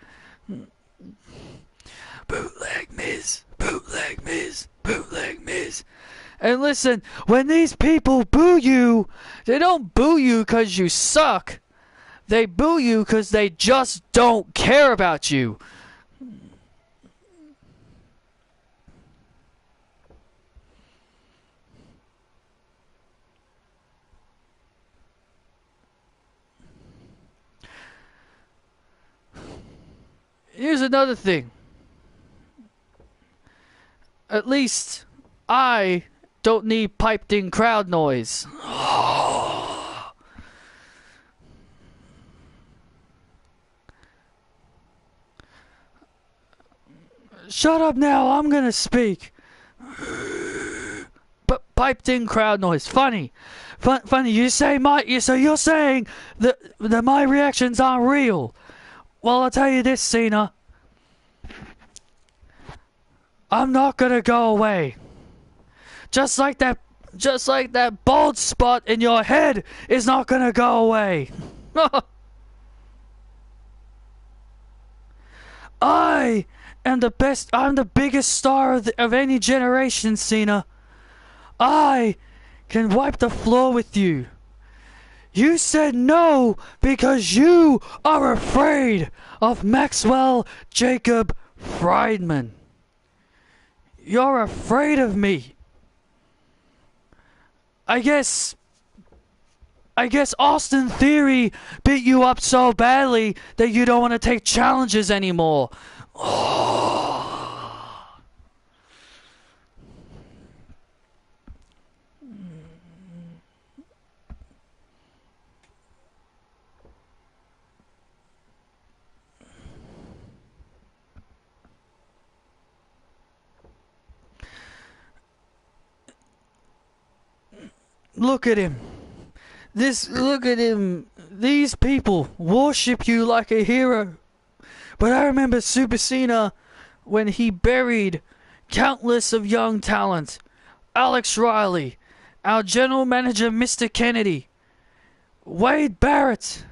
Bootleg Miz, bootleg Miz, bootleg Miz. And listen, when these people boo you, they don't boo you because you suck. They boo you because they just don't care about you. Here's another thing. At least I don't need piped in crowd noise. Shut up now, I'm gonna speak. But piped in crowd noise. Funny. Funny, you're saying that my reactions aren't real. Well, I'll tell you this, Cena. I'm not gonna go away. Just like that bald spot in your head is not gonna go away. I am the best. I'm the biggest star of any generation, Cena. I can wipe the floor with you. You said no because you are afraid of Maxwell Jacob Friedman. You're afraid of me. I guess Austin Theory beat you up so badly that you don't want to take challenges anymore. Look at him. Look at him. These people worship you like a hero. But I remember Super Cena when he buried countless of young talent. Alex Riley, our general manager Mr. Kennedy, Wade Barrett,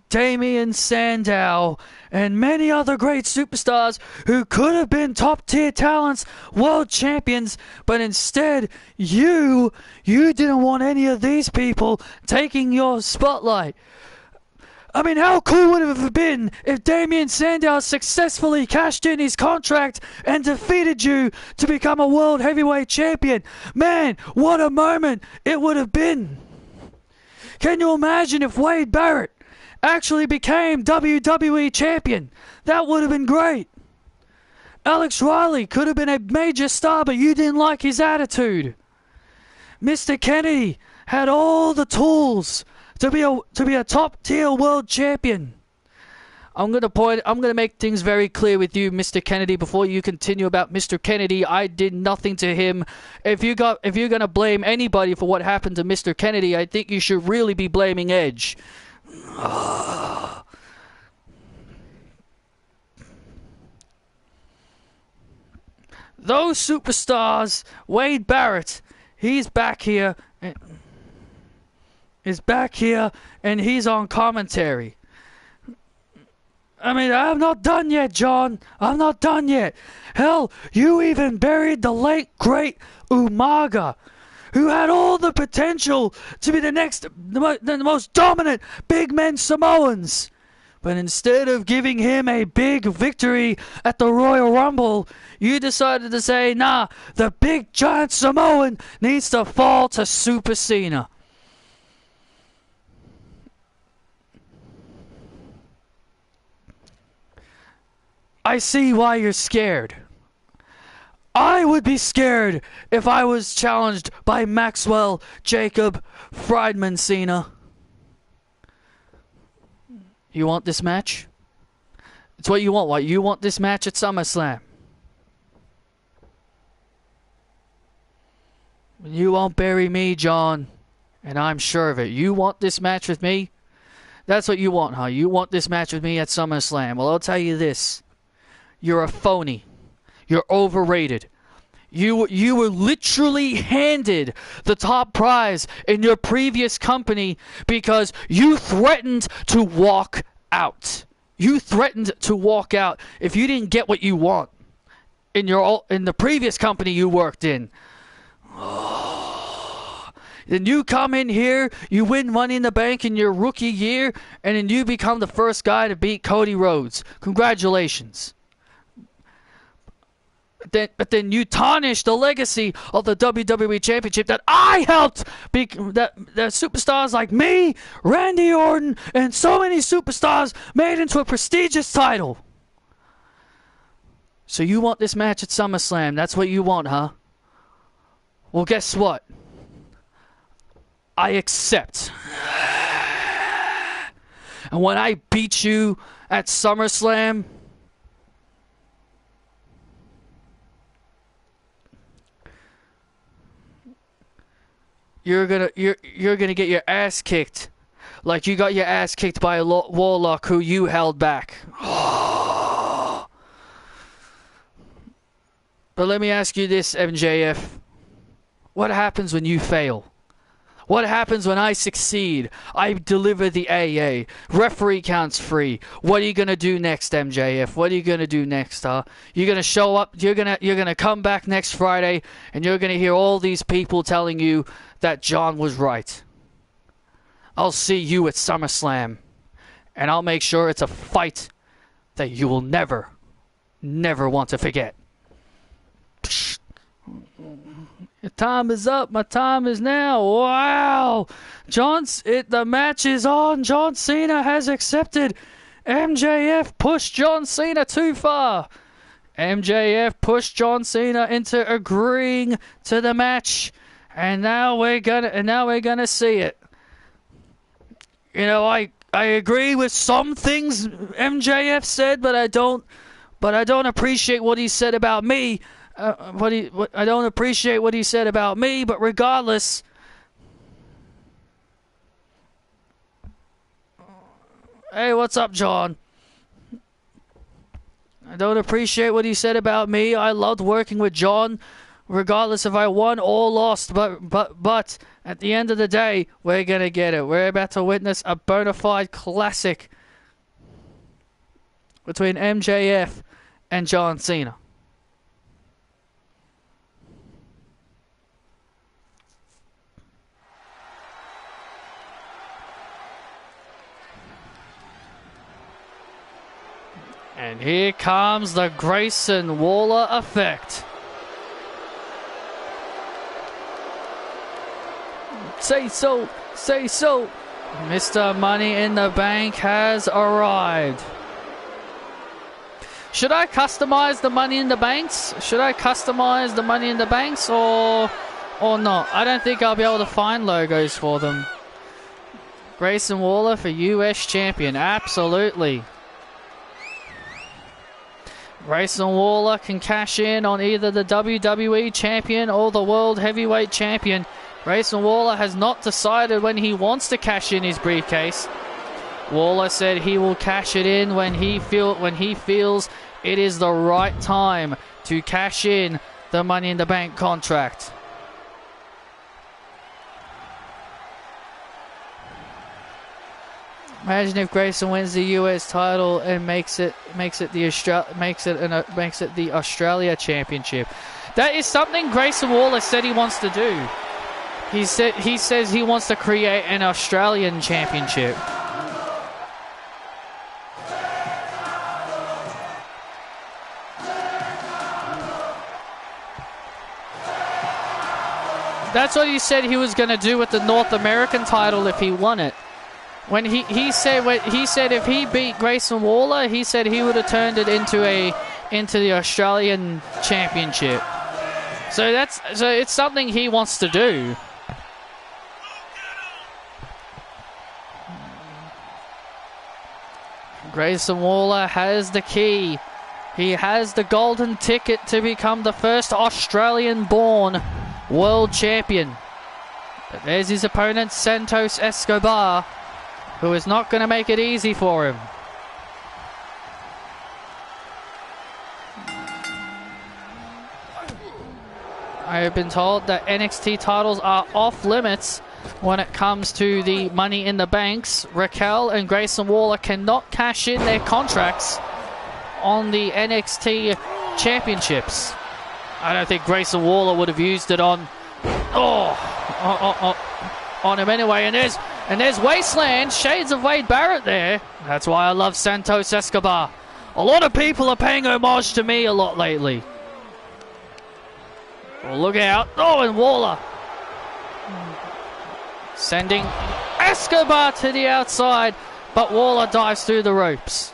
Damian Sandow, and many other great superstars who could have been top-tier talents, world champions, but instead, you didn't want any of these people taking your spotlight. I mean, how cool would it have been if Damian Sandow successfully cashed in his contract and defeated you to become a world heavyweight champion? Man, what a moment it would have been. Can you imagine if Wade Barrett actually became WWE champion? That would have been great. Alex Riley could have been a major star, but you didn't like his attitude. Mr. Kennedy had all the tools to be a top tier world champion. I'm gonna make things very clear with you, Mr. Kennedy, before you continue about Mr. Kennedy. I did nothing to him. If you're gonna blame anybody for what happened to Mr. Kennedy, I think you should really be blaming Edge. Those superstars, Wade Barrett, he's back here and he's on commentary. I mean, I'm not done yet, John. I'm not done yet. Hell, you even buried the late, great Umaga, who had all the potential to be the most dominant big men Samoans. But instead of giving him a big victory at the Royal Rumble, you decided to say, nah, the big giant Samoan needs to fall to Super Cena. I see why you're scared. I would be scared if I was challenged by Maxwell Jacob Friedman Cena. You want this match? It's what you want. What? You want this match at SummerSlam? You won't bury me, John. And I'm sure of it. You want this match with me? That's what you want, huh? You want this match with me at SummerSlam? Well, I'll tell you this. You're a phony. You're overrated. You were literally handed the top prize in your previous company because you threatened to walk out. You threatened to walk out if you didn't get what you want in the previous company you worked in. Then you come in here, you win Money in the Bank in your rookie year, and then you become the first guy to beat Cody Rhodes. Congratulations. But then you tarnish the legacy of the WWE Championship that I helped that superstars like me, Randy Orton, and so many superstars made into a prestigious title. So you want this match at SummerSlam? That's what you want, huh? Well, guess what? I accept. And when I beat you at SummerSlam, you're gonna get your ass kicked, like you got your ass kicked by a Warlock who you held back. But let me ask you this, MJF. What happens when you fail? What happens when I succeed? I deliver the AA. Referee counts free. What are you gonna do next, MJF? What are you gonna do next, huh? You're gonna show up. You're gonna come back next Friday, and you're gonna hear all these people telling you that John was right. I'll see you at SummerSlam, and I'll make sure it's a fight that you will never, never want to forget. Your time is up. My time is now. Wow. The match is on. John Cena has accepted. MJF pushed John Cena too far. MJF pushed John Cena into agreeing to the match. And now we're gonna see it. You know, I agree with some things MJF said, but I don't appreciate what he said about me. I don't appreciate what he said about me, but regardless, hey, what's up, John? I don't appreciate what he said about me. I loved working with John, regardless if I won or lost. But at the end of the day, we're gonna get it. We're about to witness a bona fide classic between MJF and John Cena. And here comes the Grayson Waller effect. Say so, say so. Mr. Money in the Bank has arrived. Should I customize the Money in the Banks? Should I customize the Money in the Banks or not? I don't think I'll be able to find logos for them. Grayson Waller for US Champion. Absolutely. Grayson Waller can cash in on either the WWE Champion or the World Heavyweight Champion. Grayson Waller has not decided when he wants to cash in his briefcase. Waller said he will cash it in when he feels it is the right time to cash in the Money in the Bank contract. Imagine if Grayson wins the US title and makes it the Australia Championship. That is something Grayson Waller said he wants to do. He says he wants to create an Australian Championship. That's what he said he was going to do with the North American title if he won it. When he said if he beat Grayson Waller, he said he would have turned it into the Australian Championship. So it's something he wants to do. Grayson Waller has the key. He has the golden ticket to become the first Australian-born world champion. But there's his opponent, Santos Escobar, who is not going to make it easy for him. I have been told that NXT titles are off limits when it comes to the Money in the Banks. Raquel and Grayson Waller cannot cash in their contracts on the NXT championships. I don't think Grayson Waller would have used it on him anyway. And there's Wasteland, shades of Wade Barrett there. That's why I love Santos Escobar. A lot of people are paying homage to me a lot lately. Oh, look out. Oh, and Waller sending Escobar to the outside, but Waller dives through the ropes.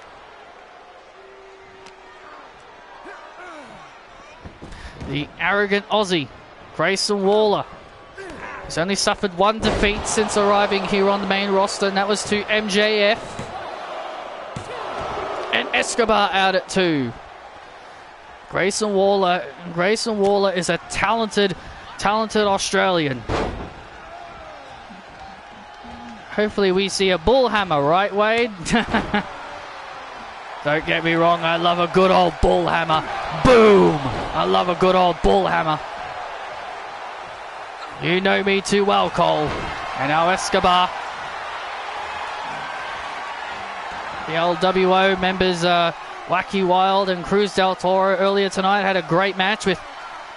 The arrogant Aussie, Grayson Waller. He's only suffered one defeat since arriving here on the main roster, and that was to MJF. And Escobar out at 2. Grayson Waller is a talented Australian. Hopefully we see a bull hammer, right, Wade? Don't get me wrong, I love a good old bull hammer. Boom! I love a good old bull hammer. You know me too well, Cole. And now Escobar. The LWO members, Wacky Wild and Cruz del Toro earlier tonight had a great match with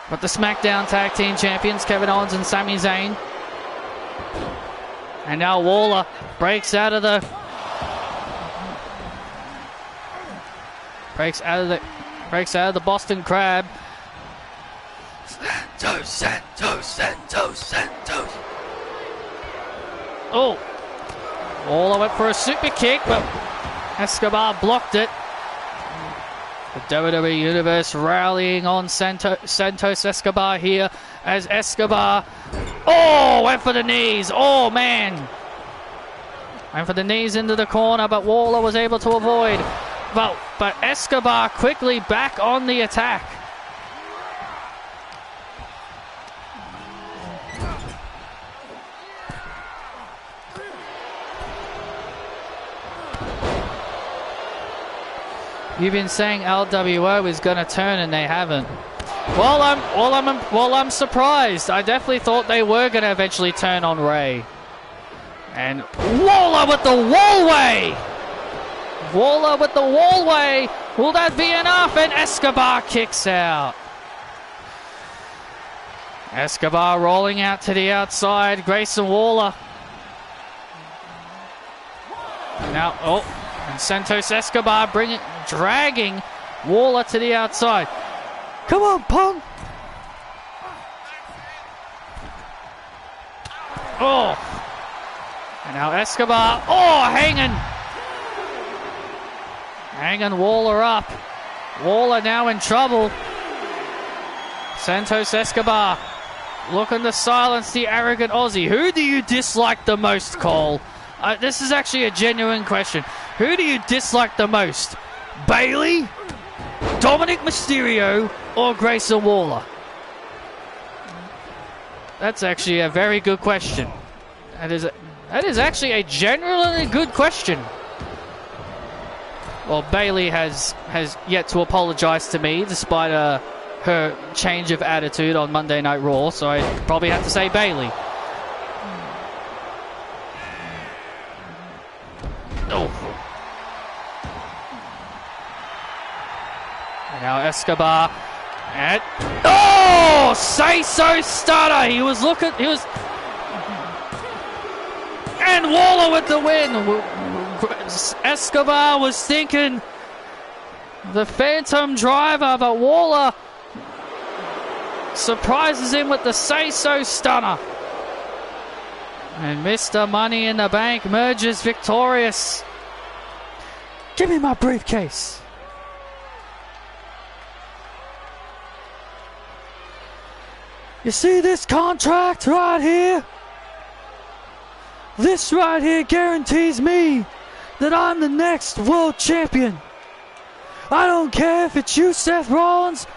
the SmackDown Tag Team Champions, Kevin Owens and Sami Zayn. And now Waller breaks out of the Boston Crab. Santos. Oh, Waller went for a super kick, but Escobar blocked it. The WWE Universe rallying on Santos Escobar here as Escobar, went for the knees. Oh, man. Went for the knees into the corner, but Waller was able to avoid. But Escobar quickly back on the attack. You've been saying LWO is going to turn, and they haven't. Well, I'm surprised. I definitely thought they were going to eventually turn on Ray. And Waller with the wallway. Will that be enough? And Escobar kicks out. Escobar rolling out to the outside. Grayson Waller. Now, and Santos Escobar dragging Waller to the outside. Come on, Punk. And now Escobar, hanging Waller up. Waller now in trouble. Santos Escobar looking to silence the arrogant Aussie. Who do you dislike the most, Cole? This is actually a genuine question. Who do you dislike the most? Bailey, Dominic Mysterio, or Grayson Waller? That's actually a very good question. That is actually a genuinely good question. Well, Bailey has yet to apologize to me despite her change of attitude on Monday Night Raw, so I probably have to say Bailey. And now Escobar and say so stunner. And Waller with the win. Escobar was thinking the Phantom Driver, but Waller surprises him with the say-so stunner. And Mr. Money in the Bank emerges victorious. Give me my briefcase. You see this contract right here? This right here guarantees me that I'm the next world champion. I don't care if it's you, Seth Rollins,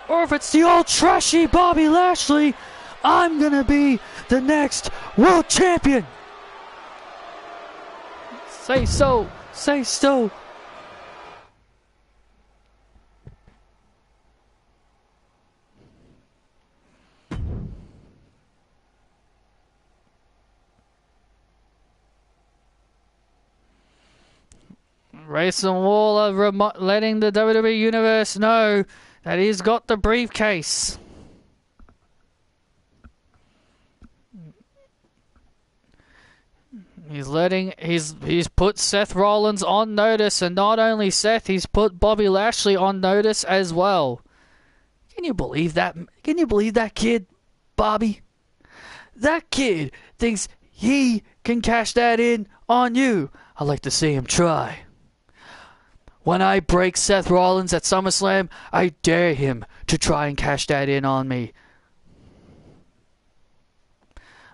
or if it's the old trashy Bobby Lashley. I'm gonna be the next world champion. Say so. Say so. Grayson Waller letting the WWE Universe know that he's got the briefcase. He's put Seth Rollins on notice, and not only Seth, he's put Bobby Lashley on notice as well. Can you believe that? Can you believe that kid, Bobby? That kid thinks he can cash that in on you. I'd like to see him try. When I break Seth Rollins at SummerSlam, I dare him to try and cash that in on me.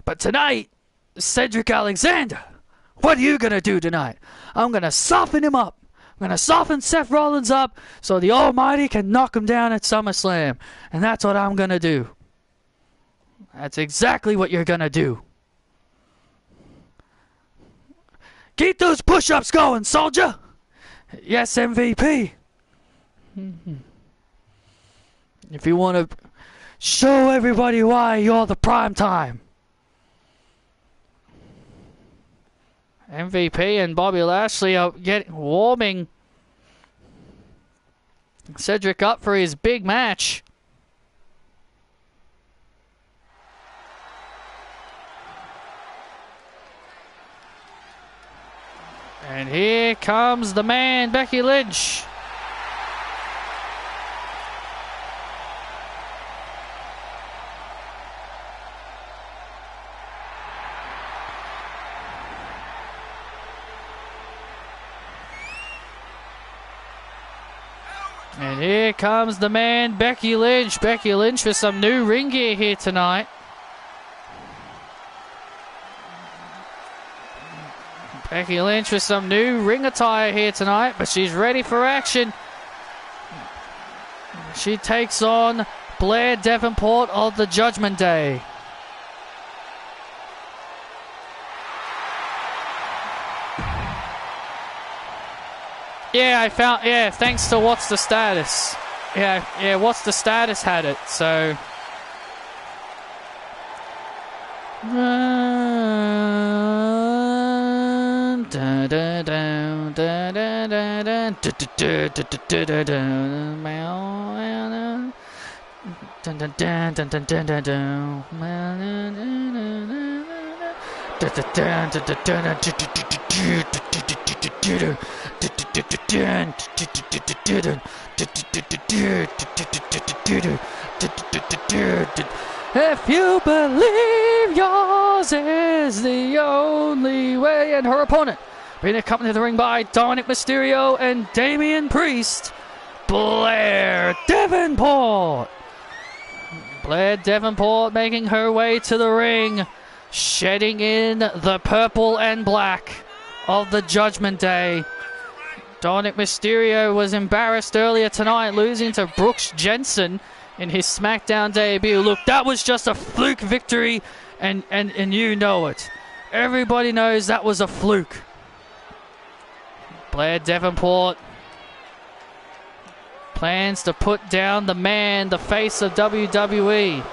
But tonight, Cedric Alexander, what are you going to do tonight? I'm going to soften him up. I'm going to soften Seth Rollins up so the Almighty can knock him down at SummerSlam. And that's what I'm going to do. That's exactly what you're going to do. Keep those push-ups going, soldier! Yes, MVP. If you want to show everybody why you're the prime time. MVP and Bobby Lashley are warming Cedric up for his big match. And here comes the man, Becky Lynch. And here comes the man, Becky Lynch. Becky Lynch with some new ring gear here tonight. Becky Lynch with some new ring attire here tonight, but she's ready for action. She takes on Blair Davenport of the Judgment Day. Yeah, thanks to What's the Status. Yeah, What's the Status had it, so... If you believe yours is the only way. And her opponent, being accompanied to the ring by Dominic Mysterio and Damian Priest, Blair Davenport. Blair Davenport making her way to the ring, shedding in the purple and black of the Judgment Day. Dominic Mysterio was embarrassed earlier tonight, losing to Brooks Jensen in his SmackDown debut. Look, that was just a fluke victory, and you know it. Everybody knows that was a fluke. Blair Davenport plans to put down the man, the face of WWE.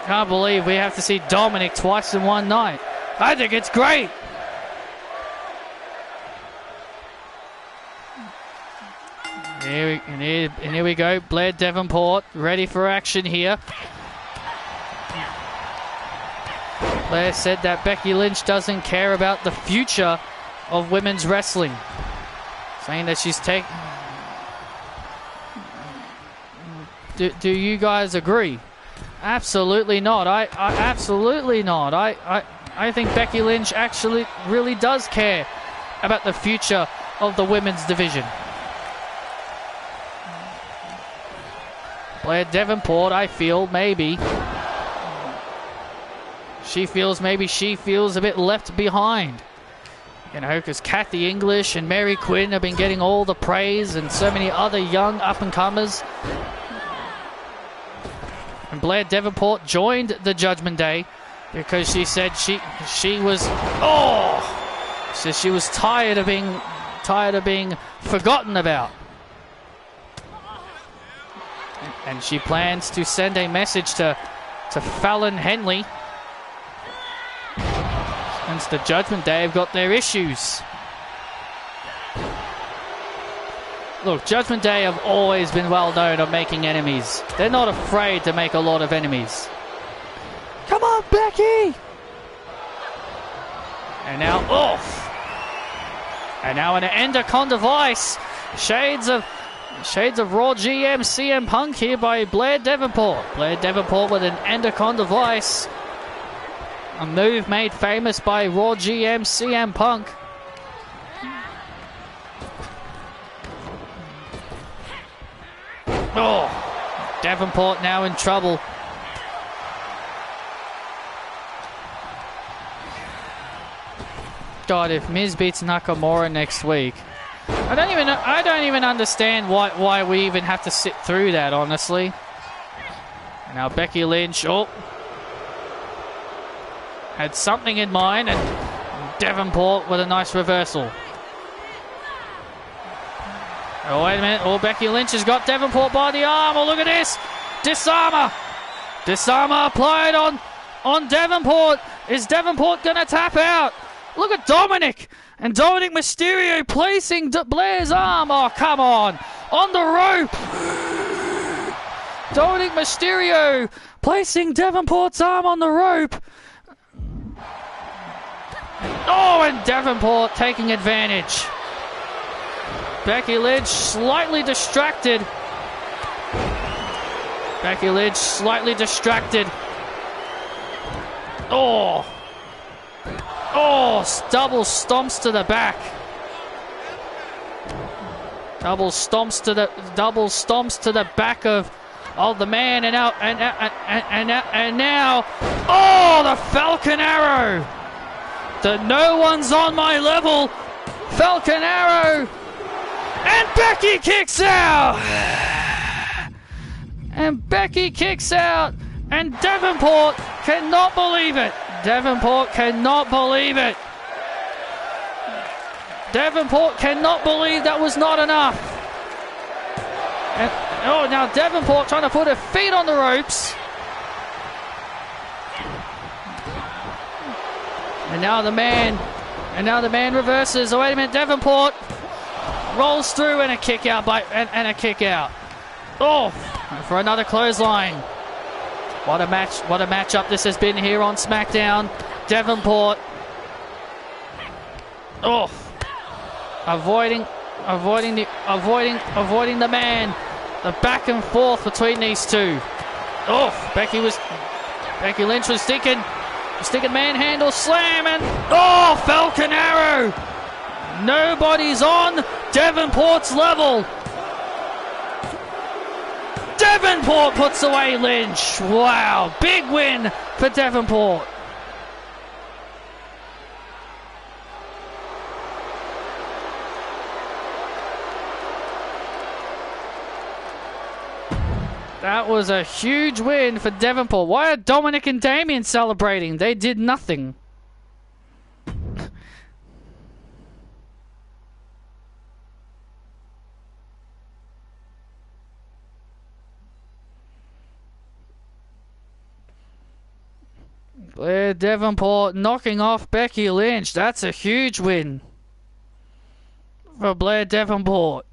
Can't believe we have to see Dominic twice in one night. I think it's great. Here we go. Blair Davenport ready for action here. Blair said that Becky Lynch doesn't care about the future of women's wrestling, saying that she's taking... Do you guys agree? Absolutely not. I absolutely not. I think Becky Lynch actually really does care about the future of the women's division. Blair Davenport, I feel, maybe. She feels a bit left behind. You know, because Kathy English and Mary Quinn have been getting all the praise, and so many other young up-and-comers. And Blair Davenport joined the Judgment Day because she said she was she was tired of being forgotten about, and she plans to send a message to Fallon Henley. Since the Judgment Day have got their issues. Look, Judgment Day have always been well known on making enemies. They're not afraid to make a lot of enemies. Come on, Becky! And now, and now an Endercon device. Shades of Raw GM CM Punk here by Blair Davenport. Blair Davenport with an Endercon device. A move made famous by Raw GM CM Punk. Davenport now in trouble. God, if Miz beats Nakamura next week, I don't even understand why we even have to sit through that, honestly. Now Becky Lynch, had something in mind, and Davenport with a nice reversal. Oh, wait a minute. Becky Lynch has got Davenport by the arm. Look at this. Disarmer. Disarmer applied on Davenport. Is Davenport going to tap out? Look at Dominic. And Dominic Mysterio placing Blair's arm. Oh, come on. On the rope. Dominic Mysterio placing Davenport's arm on the rope. And Davenport taking advantage. Becky Lynch slightly distracted. Double stomps to the back. Double stomps to the back of the man, and now the Falcon Arrow. The no one's on my level Falcon Arrow. And Becky kicks out! And Becky kicks out! And Davenport cannot believe it! Davenport cannot believe it! Davenport cannot believe that was not enough! And, now Davenport trying to put her feet on the ropes. And now the man reverses. Wait a minute, Davenport rolls through, and a kick out and a kick out. For another clothesline. What a matchup this has been here on SmackDown. Davenport avoiding the man. The back and forth between these two. Becky Lynch was sticking manhandle slam, and Falcon Arrow. Nobody's on Davenport's level. Davenport puts away Lynch. Wow, big win for Davenport. That was a huge win for Davenport. Why are Dominic and Damien celebrating? They did nothing. Blair Davenport knocking off Becky Lynch. That's a huge win for Blair Davenport.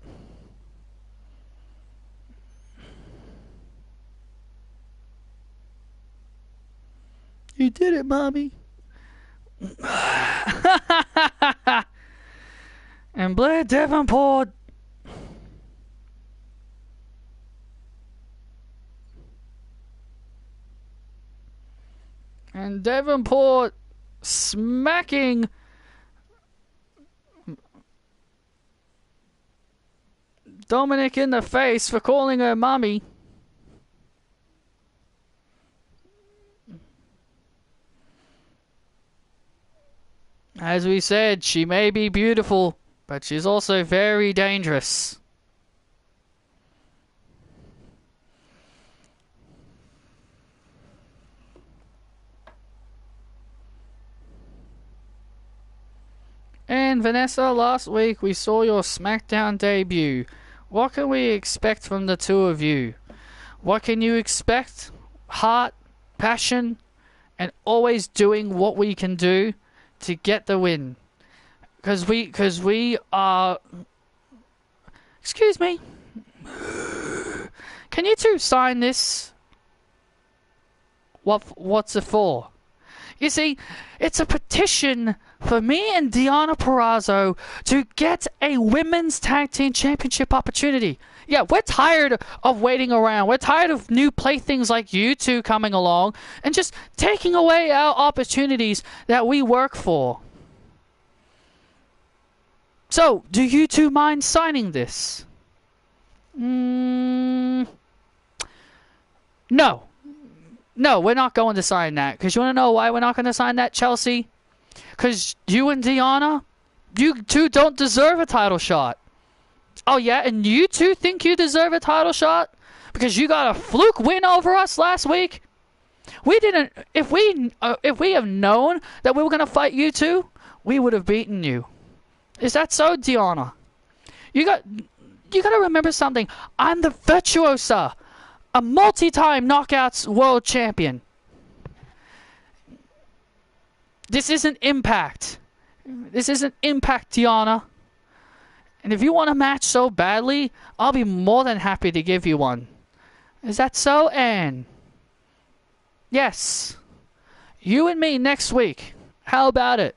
You did it, Mommy. And Blair Davenport. And Davenport smacking Dominic in the face for calling her mummy. As we said, she may be beautiful, but she's also very dangerous. And Vanessa, last week we saw your SmackDown debut. What can we expect from the two of you? What can you expect? Heart, passion, and always doing what we can do to get the win. Because we are... Excuse me. Can you two sign this? What's it for? You see, it's a petition for me and Deonna Purrazzo to get a women's tag team championship opportunity. Yeah, we're tired of waiting around. We're tired of new playthings like you two coming along and just taking away our opportunities that we work for. So, do you two mind signing this? No. No, we're not going to sign that. Because you want to know why we're not going to sign that, Chelsea? Because you and Deonna, you two don't deserve a title shot. Oh yeah, and you two think you deserve a title shot? Because you got a fluke win over us last week? We didn't... If we have known that we were going to fight you two, we would have beaten you. Is that so, Deonna? You got to remember something. I'm the virtuosa. A multi-time knockouts world champion. This isn't Impact. This isn't Impact, Deonna. And if you want a match so badly, I'll be more than happy to give you one. Is that so, Anne? Yes. You and me next week. How about it?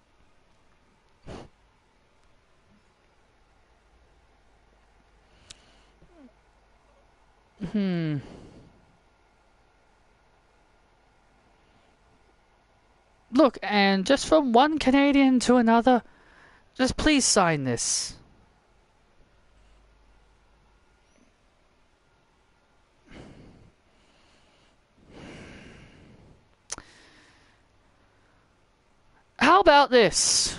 Look, and just from one Canadian to another, just please sign this. How about this?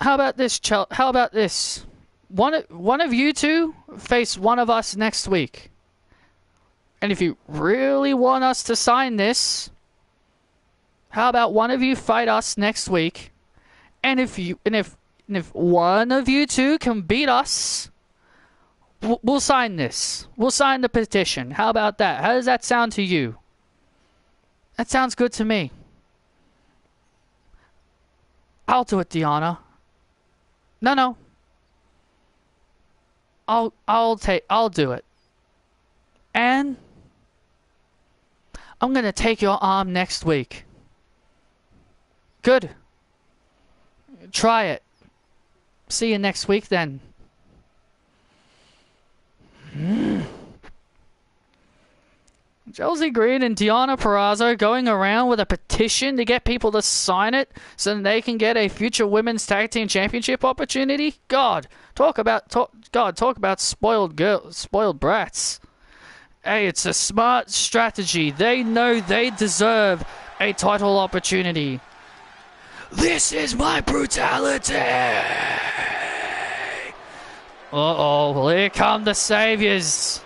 How about this, How about this? One of you two face one of us next week. And if you really want us to sign this, how about one of you fight us next week? And if one of you two can beat us, we'll sign this. We'll sign the petition. How about that? How does that sound to you? That sounds good to me. I'll do it, Deonna. No. I'll do it. And I'm gonna take your arm next week. Good. Try it. See you next week then. Chelsea Green and Deonna Purrazzo going around with a petition to get people to sign it so that they can get a future women's tag team championship opportunity. God, talk about spoiled brats. Hey, it's a smart strategy. They know they deserve a title opportunity. This is my brutality. Uh-oh, well, here come the saviors.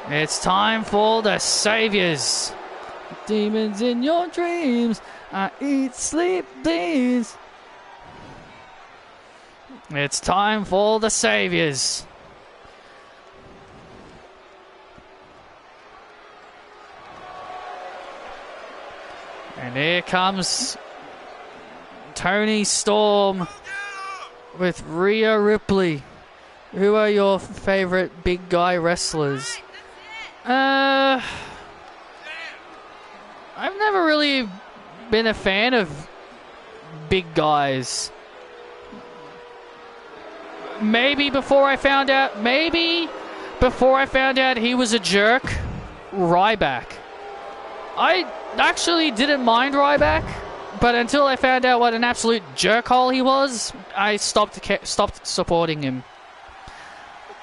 It's time for the saviors. Demons in your dreams. I eat, sleep, these. It's time for the saviors. And here comes Tony Storm with Rhea Ripley. Who are your favorite big guy wrestlers? I've never really been a fan of big guys. Maybe before I found out he was a jerk, Ryback. I actually didn't mind Ryback, but until I found out what an absolute jerkhole he was, I stopped supporting him.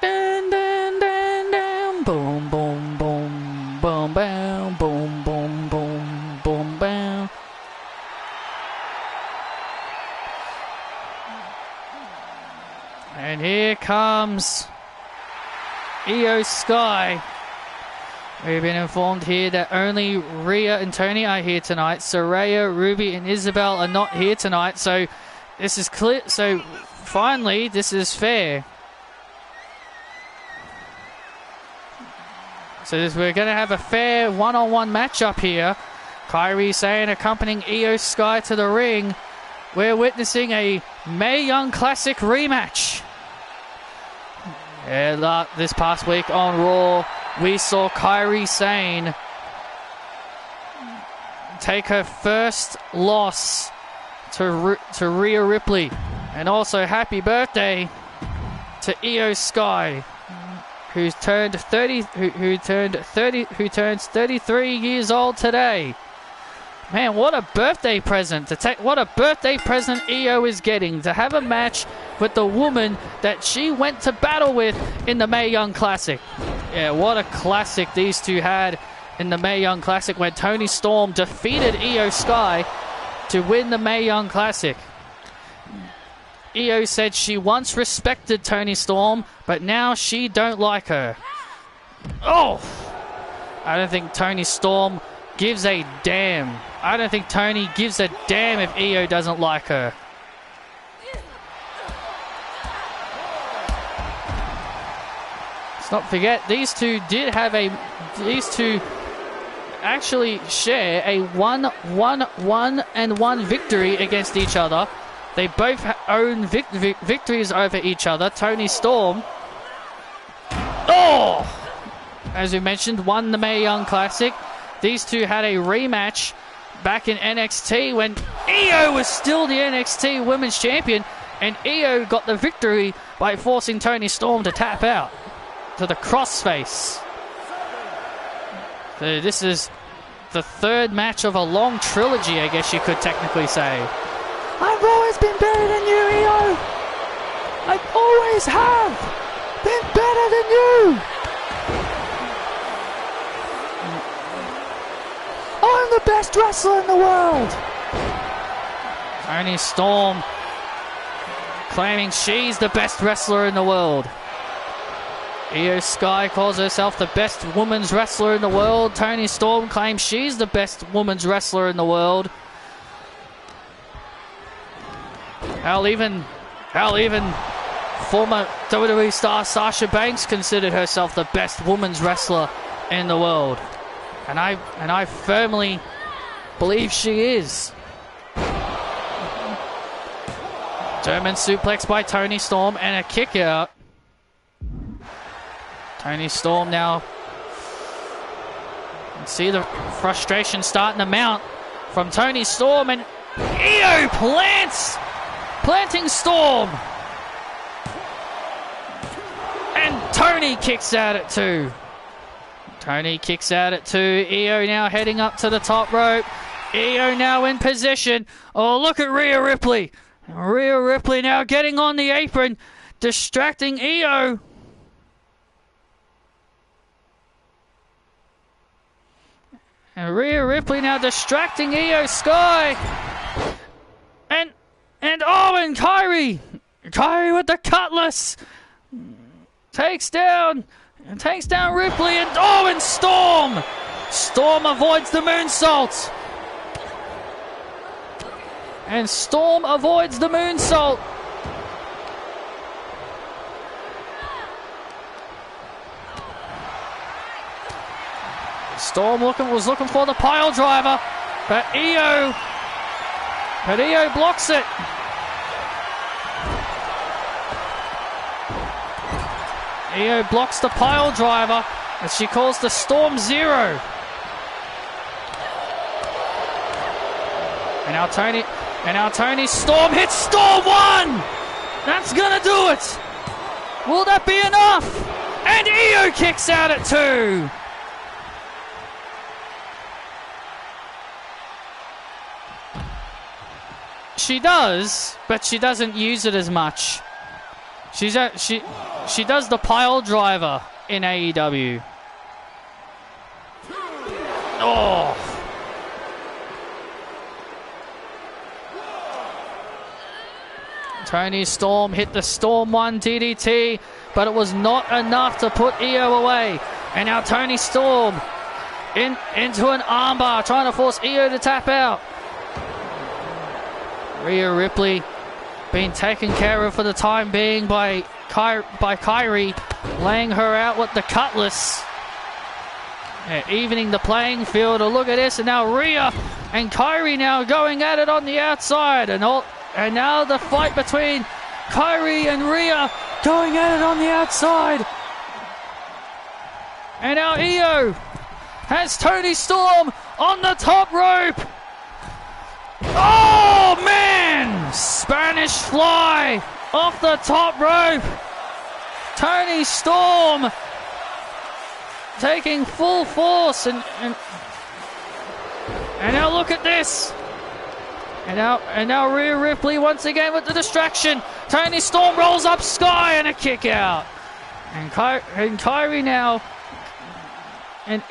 Dun, dun, dun, dun, boom, boom, boom, boom, boom, boom, boom, boom, boom, boom. And here comes Io Sky. We've been informed here that only Rhea and Tony are here tonight. Saraya, Ruby, and Isabel are not here tonight. So this is clear. So finally, this is fair. So we're going to have a fair one-on-one matchup here. Kairi Sane accompanying Io Sky to the ring. We're witnessing a Mae Young Classic rematch. Yeah, this past week on Raw, we saw Kairi Sane take her first loss to Rhea Ripley. And also happy birthday to Io Sky, who turns 33 years old today. Man, what a birthday present what a birthday present Io is getting, to have a match with the woman that she went to battle with in the Mae Young Classic. Yeah, what a classic these two had in the Mae Young Classic, when Toni Storm defeated Io Sky to win the Mae Young Classic. Io said she once respected Toni Storm, but now she don't like her. Oh! I don't think Toni Storm gives a damn. I don't think Toni gives a damn if Io doesn't like her. Let's not forget, these two actually share a 1-1-1 victory against each other. They both own victories over each other. Toni Storm, as we mentioned, won the Mae Young Classic. These two had a rematch back in NXT when Io was still the NXT Women's Champion, and Io got the victory by forcing Toni Storm to tap out to the crossface. So this is the third match of a long trilogy, I guess you could technically say. I've always been better than you, Io. I always have been better than you. I'm the best wrestler in the world. Toni Storm claiming she's the best wrestler in the world. Io Sky calls herself the best women's wrestler in the world. Toni Storm claims she's the best women's wrestler in the world. Hell, even former WWE star Sasha Banks considered herself the best women's wrestler in the world. And I firmly believe she is. German suplex by Toni Storm and a kick out. Toni Storm now. You can see the frustration starting to mount from Toni Storm, and Io planting Storm. And Toni kicks out at two. Toni kicks out at two. Io now heading up to the top rope. Io now in position. Oh, look at Rhea Ripley. Rhea Ripley now getting on the apron, distracting Io. And Rhea Ripley now distracting Io Sky. And Kairi with the cutlass takes down Ripley, and Storm avoids the moonsault. And Storm avoids the moonsault. Storm was looking for the pile driver, but Io blocks it. Io blocks the pile driver. as she calls the Storm Zero. And now Tony Storm hits Storm 1! That's gonna do it! Will that be enough? And Io kicks out at 2! She does, but she doesn't use it as much. She does the pile driver in AEW. Oh! Tony Storm hit the Storm 1 DDT, but it was not enough to put Io away. And now Tony Storm into an armbar, trying to force Io to tap out. Rhea Ripley being taken care of for the time being by Kairi, laying her out with the cutlass. Yeah, evening the playing field. Oh, look at this, and now Rhea and Kairi now going at it on the outside, and now the fight between Kairi and Rhea going at it on the outside. And now Io has Tony Storm on the top rope. Oh man! Spanish fly off the top rope. Tony Storm taking full force, and now look at this. And now Rhea Ripley once again with the distraction. Tony Storm rolls up Sky and a kick out. And Kairi now, and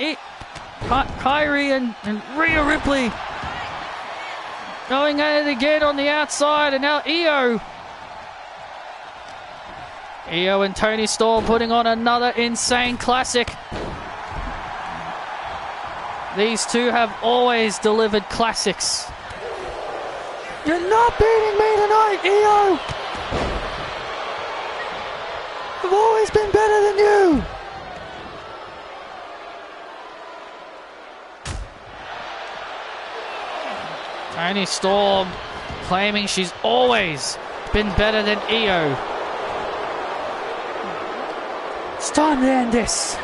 Kairi and Rhea Ripley going at it again on the outside, and now Io and Tony Storm putting on another insane classic. These two have always delivered classics. You're not beating me tonight, Io! I've always been better than you! Tony Storm claiming she's always been better than Io. It's time to end this.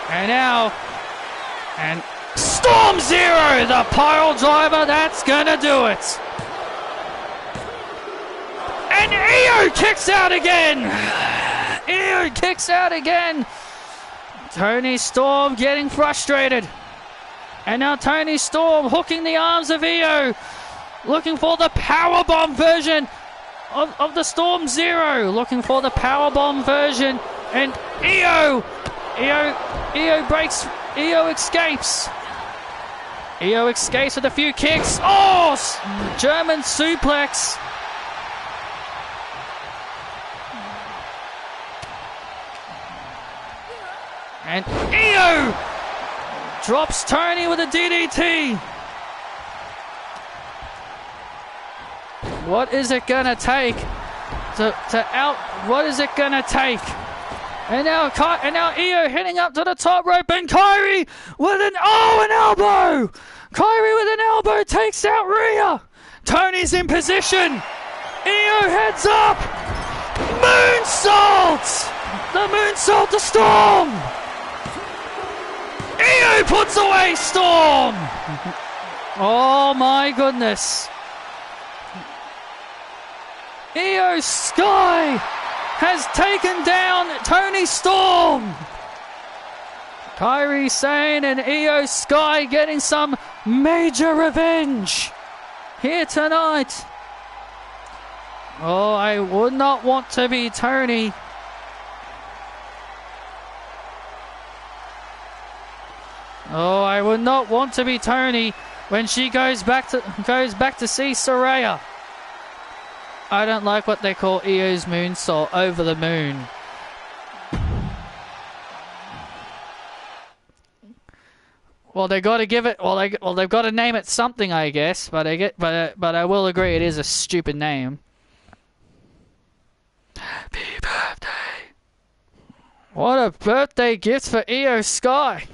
And Storm Zero, the pile driver, that's gonna do it. And Io kicks out again. Io kicks out again. Tony Storm getting frustrated. And now Tony Storm hooking the arms of Io, looking for the powerbomb version of the Storm Zero, looking for the powerbomb version, and Io breaks, Io escapes. Io escapes with a few kicks. Oh, German suplex. And Io drops Tony with a DDT. What is it gonna take what is it gonna take? And now Io heading up to the top rope, and Kairi with an elbow. Kairi with an elbow takes out Rhea. Tony's in position. Io heads up. Moonsault. The moonsault to Storm. Io puts away Storm! Oh my goodness. Io Sky has taken down Tony Storm. Kairi Sane and Io Sky getting some major revenge here tonight. Oh, I would not want to be Tony. Oh, I would not want to be Tony when she goes back to see Saraya. I don't like what they call Io's moonsault, over the moon. Well, they got to give it. They've got to name it something, I guess. But I will agree, it is a stupid name. Happy birthday! What a birthday gift for Io Sky.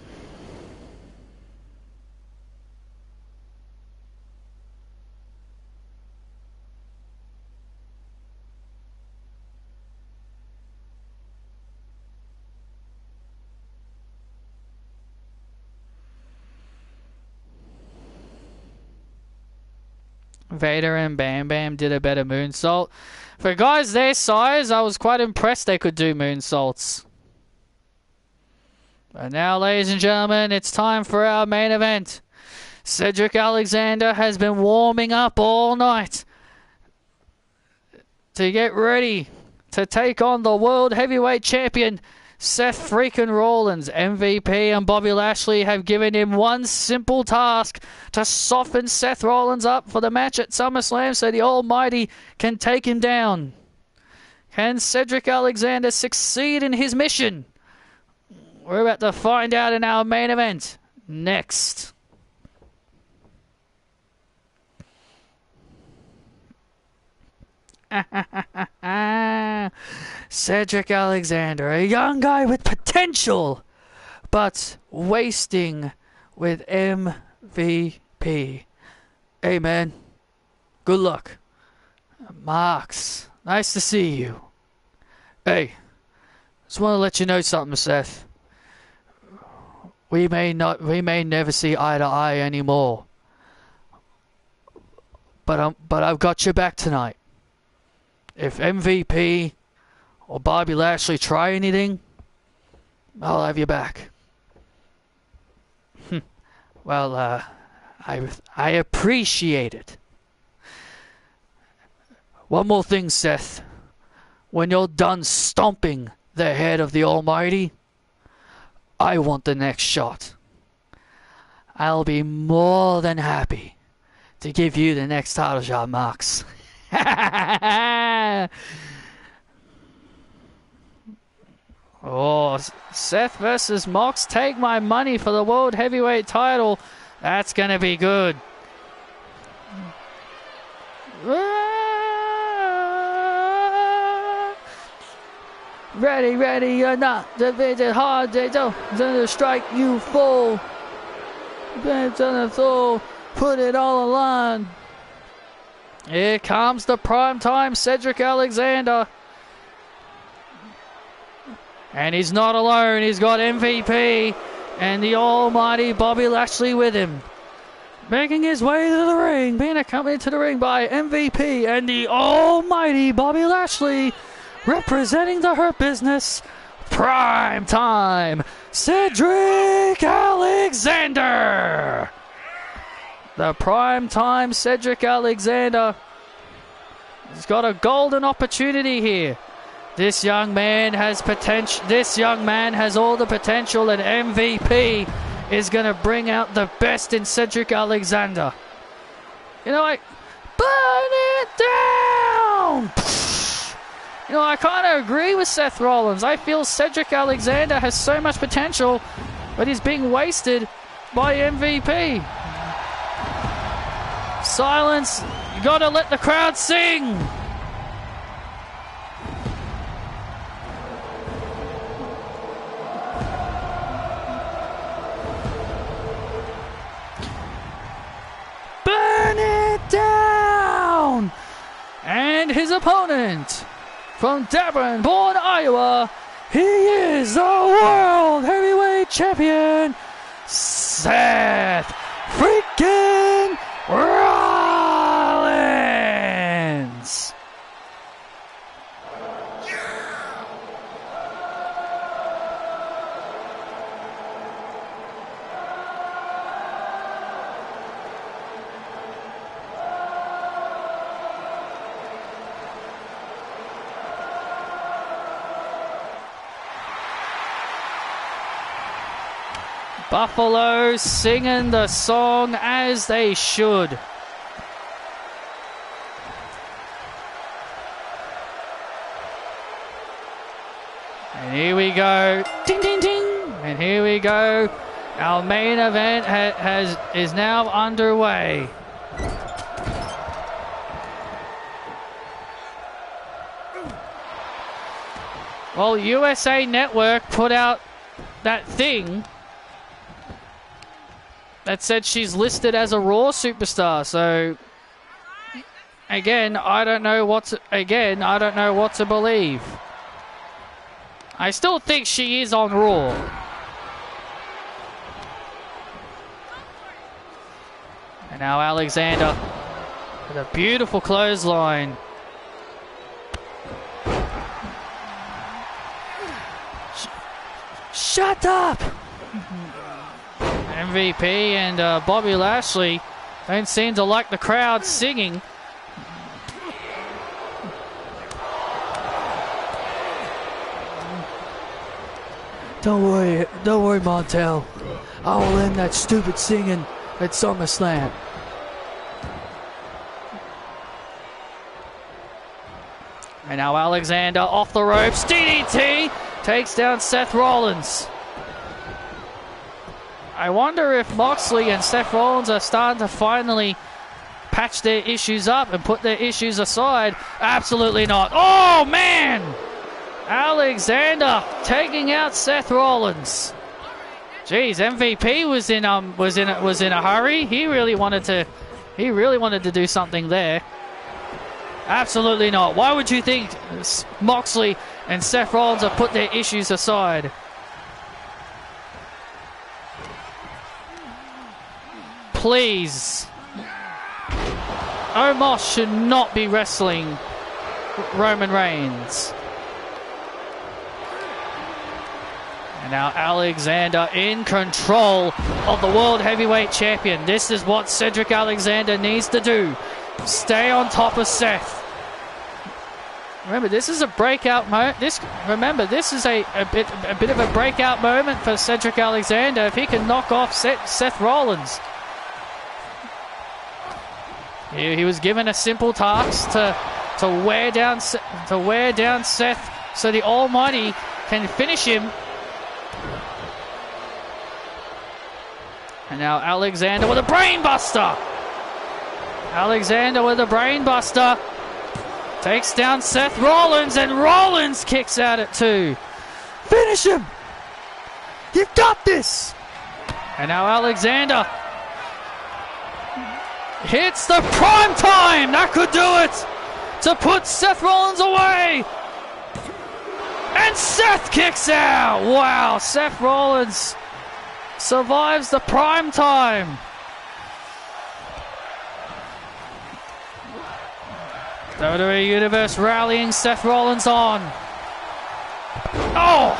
Vader and Bam Bam did a better moonsault. For guys their size, I was quite impressed they could do moonsaults. But now, ladies and gentlemen, it's time for our main event. Cedric Alexander has been warming up all night to get ready to take on the World Heavyweight Champion, Seth freaking Rollins. MVP and Bobby Lashley have given him one simple task: to soften Seth Rollins up for the match at SummerSlam so the Almighty can take him down. Can Cedric Alexander succeed in his mission? We're about to find out in our main event next. Cedric Alexander, a young guy with potential, but wasting with MVP. Hey man, good luck. Marks, nice to see you. Hey, just want to let you know something, Seth. We may never see eye to eye anymore. But I've got your back tonight. If MVP or Bobby Lashley try anything, I'll have your back. Well, I appreciate it. One more thing, Seth. When you're done stomping the head of the Almighty, I want the next shot. I'll be more than happy to give you the next title shot, Marks. Oh, Seth versus Mox. Take my money for the World Heavyweight title. That's going to be good. Ready or not, defeated hard, they don't gonna strike you full. Gonna throw, put it all on line. Here comes the primetime Cedric Alexander. And he's not alone, he's got MVP and the almighty Bobby Lashley with him. Making his way to the ring, being accompanied to the ring by MVP and the almighty Bobby Lashley. Representing the Hurt Business, prime time, Cedric Alexander. The prime time Cedric Alexander has got a golden opportunity here. This young man has potential. This young man has all the potential, and MVP is going to bring out the best in Cedric Alexander. You know, like, burn it down. You know, I kind of agree with Seth Rollins. I feel Cedric Alexander has so much potential, but he's being wasted by MVP. Silence. You got to let the crowd sing. Burn it down. And his opponent, from Davenport, Iowa, he is the World Heavyweight Champion, Seth freaking Rollins. Buffalo singing the song as they should. And here we go. Ding, ding, ding. And here we go. Our main event is now underway. Well, USA Network put out that thing that said she's listed as a Raw superstar. So again, I don't know what to believe. I still think she is on Raw. And now Alexander With a beautiful clothesline. Shut up! MVP and Bobby Lashley don't seem to like the crowd singing. Don't worry, Montel. I will end that stupid singing at SummerSlam. And now Alexander off the ropes. DDT takes down Seth Rollins. I wonder if Moxley and Seth Rollins are starting to finally patch their issues up and put their issues aside. Absolutely not. Oh, man! Alexander taking out Seth Rollins. Jeez, MVP was in a hurry. He really wanted to do something there. Absolutely not. Why would you think Moxley and Seth Rollins have put their issues aside? Please. Omos should not be wrestling Roman Reigns. And now Alexander in control of the World Heavyweight Champion. This is what Cedric Alexander needs to do. Stay on top of Seth. Remember, this is a breakout moment. This is a bit of a breakout moment for Cedric Alexander if he can knock off Seth Rollins. He was given a simple task to wear down Seth so the Almighty can finish him. And now Alexander with a brainbuster. Alexander with a brainbuster takes down Seth Rollins, and Rollins kicks out at 2. Finish him! You've got this! And now Alexander hits the prime time! That could do it! To put Seth Rollins away! And Seth kicks out! Wow, Seth Rollins survives the prime time. WWE Universe rallying Seth Rollins on. Oh!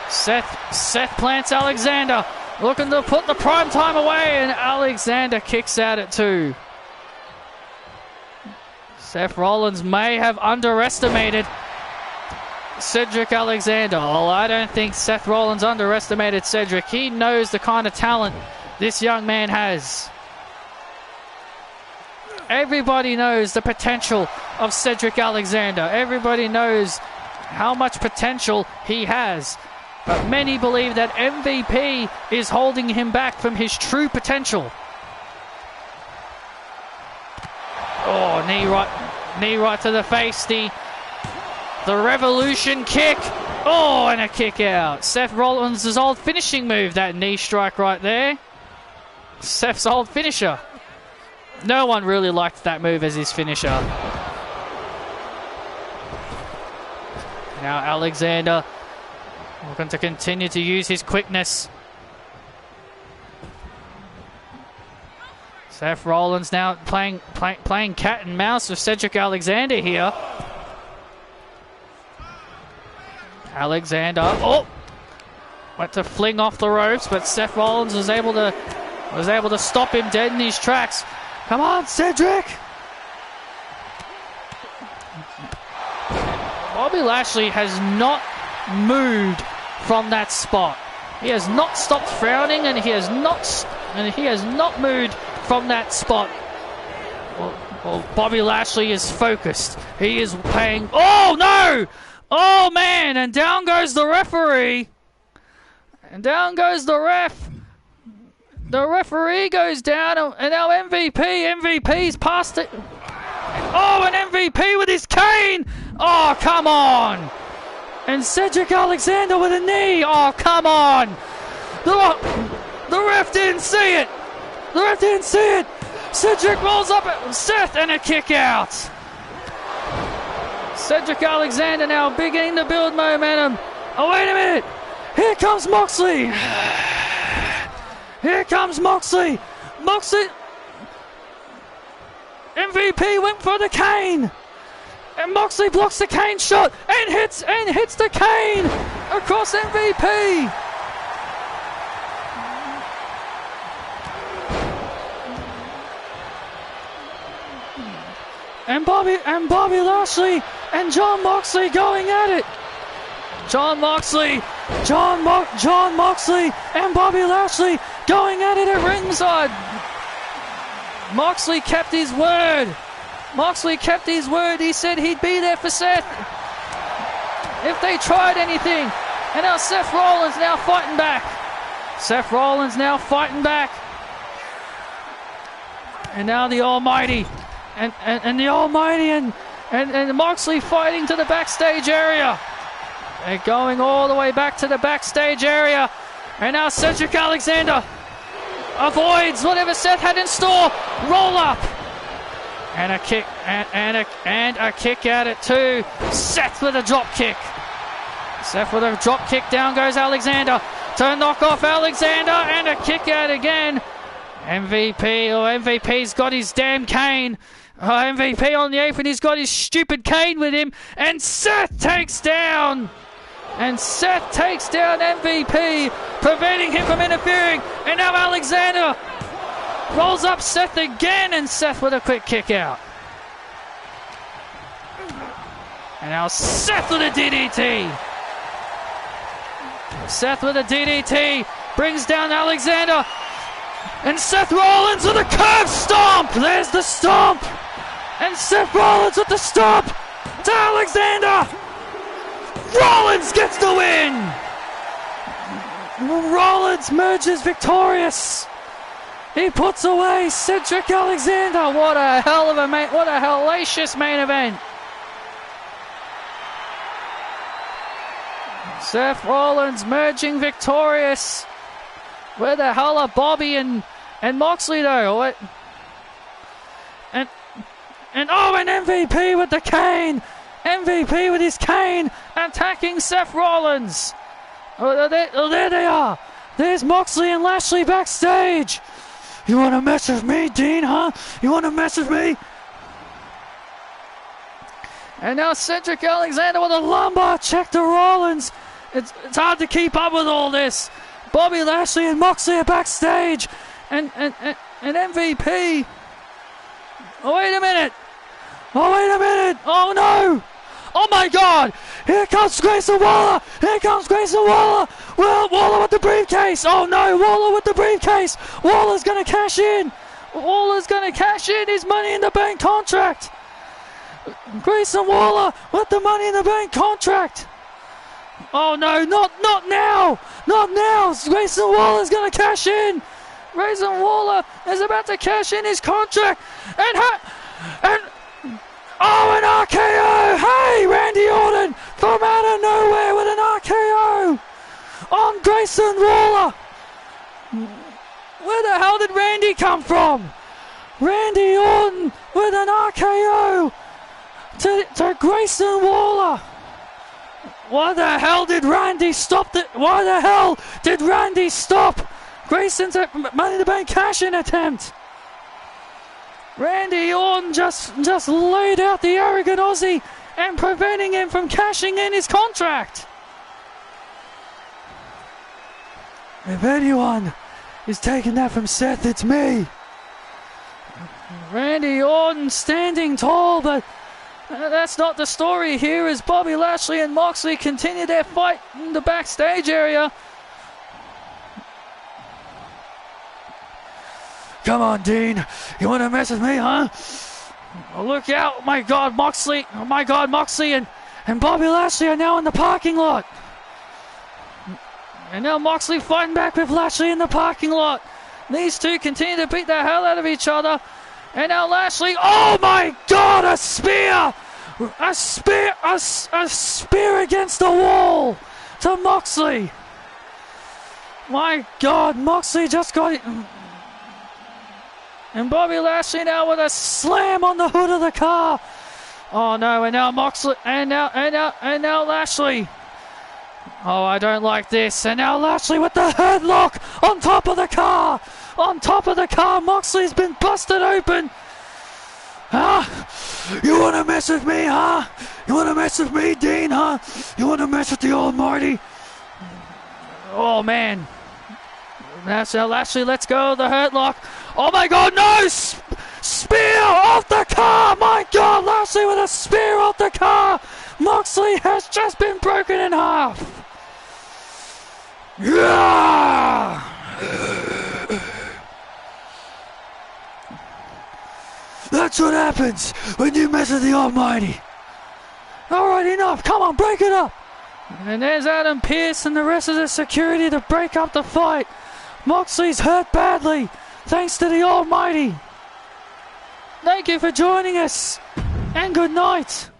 Seth plants Alexander, looking to put the prime time away, and Alexander kicks out at 2. Seth Rollins may have underestimated Cedric Alexander. Oh, I don't think Seth Rollins underestimated Cedric. He knows the kind of talent this young man has. Everybody knows the potential of Cedric Alexander. Everybody knows how much potential he has. But many believe that MVP is holding him back from his true potential. Oh, knee right to the face. The Revolution kick. Oh, and a kick out. Seth Rollins' old finishing move, that knee strike right there. Seth's old finisher. No one really liked that move as his finisher. Now Alexander looking to continue to use his quickness. Seth Rollins now playing cat and mouse with Cedric Alexander here. Alexander, went to fling off the ropes, but Seth Rollins was able to stop him dead in his tracks. Come on, Cedric! Bobby Lashley has not moved from that spot. He has not stopped frowning, and he has not moved from that spot. Well, Bobby Lashley is focused. He is paying. Oh no! Oh man! And down goes the referee. And down goes the ref. The referee goes down, and now MVP's past it. Oh, an MVP with his cane! Oh, come on! And Cedric Alexander with a knee! Oh, come on! The ref didn't see it! The ref didn't see it! Cedric rolls up at Seth, and a kick out! Cedric Alexander now beginning to build momentum. Oh, wait a minute! Here comes Moxley! Here comes Moxley! Moxley! MVP went for the cane. And Moxley blocks the cane shot and hits the cane across MVP. And Bobby Lashley and Jon Moxley going at it. Jon Moxley and Bobby Lashley going at it at ringside. Moxley kept his word. He said he'd be there for Seth if they tried anything. And now Seth Rollins now fighting back. And now the Almighty. And the Almighty and Moxley fighting to the backstage area. They're going all the way back to the backstage area. And now Cedric Alexander avoids whatever Seth had in store. Roll up. And a kick and a kick at it too. Seth with a drop kick. Down goes Alexander to knock off Alexander, and a kick out again. MVP's got his damn cane. MVP on the apron, he's got his stupid cane with him, and Seth takes down MVP, preventing him from interfering. And now Alexander rolls up Seth again, and Seth with a quick kick out. And now Seth with a DDT. Brings down Alexander. And Seth Rollins with a curve stomp. There's the stomp. And Seth Rollins with the stomp to Alexander. Rollins gets the win. Rollins emerges victorious. He puts away Cedric Alexander. What a hellacious main event. Seth Rollins merging victorious. Where the hell are Bobby and Moxley though? What? And MVP with the cane. MVP with his cane attacking Seth Rollins. Oh, there they are. There's Moxley and Lashley backstage. You want to mess with me, Dean, huh? You want to mess with me? And now Cedric Alexander with a lumbar check to Rollins. It's hard to keep up with all this. Bobby Lashley and Moxley are backstage. And MVP. Oh, wait a minute. Oh, no. Oh, my God. Here comes Grayson Waller. Well, Waller with the briefcase. Oh, no. Waller with the briefcase. Waller's going to cash in. His Money in the Bank contract. Grayson Waller with the Money in the Bank contract. Oh no, not now! Grayson Waller's going to cash in. Grayson Waller is about to cash in his contract. And an RKO! Hey, Randy Orton from out of nowhere with an RKO on Grayson Waller. Where the hell did Randy come from? Randy Orton with an RKO to Grayson Waller. Why the hell did Randy stop Grayson's Money in the Bank cash-in attempt? Randy Orton just laid out the arrogant Aussie and preventing him from cashing in his contract. If anyone is taking that from Seth, it's me. Randy Orton standing tall, but that's not the story here as Bobby Lashley and Moxley continue their fight in the backstage area. Come on, Dean. You want to mess with me, huh? Oh, look out. Oh, my God, Moxley and Bobby Lashley are now in the parking lot. And now Moxley fighting back with Lashley in the parking lot. These two continue to beat the hell out of each other. And now Lashley, oh my God, a spear! A spear against the wall to Moxley. My God, Moxley just got it. And Bobby Lashley now with a slam on the hood of the car. Oh no, and now Moxley, and now Lashley. Oh, I don't like this. And now Lashley with the headlock on top of the car. Moxley's been busted open. You want to mess with me, huh? You want to mess with me, Dean, huh? You want to mess with the Almighty? Oh, man. Lashley, let's go. The hurt lock. Oh, my God, no! Spear off the car! My God, Lashley with a spear off the car! Moxley has just been broken in half! Yeah! That's what happens when you mess with the Almighty. Alright, enough. Come on, break it up. And there's Adam Pearce and the rest of the security to break up the fight. Moxley's hurt badly, thanks to the Almighty. Thank you for joining us, and good night.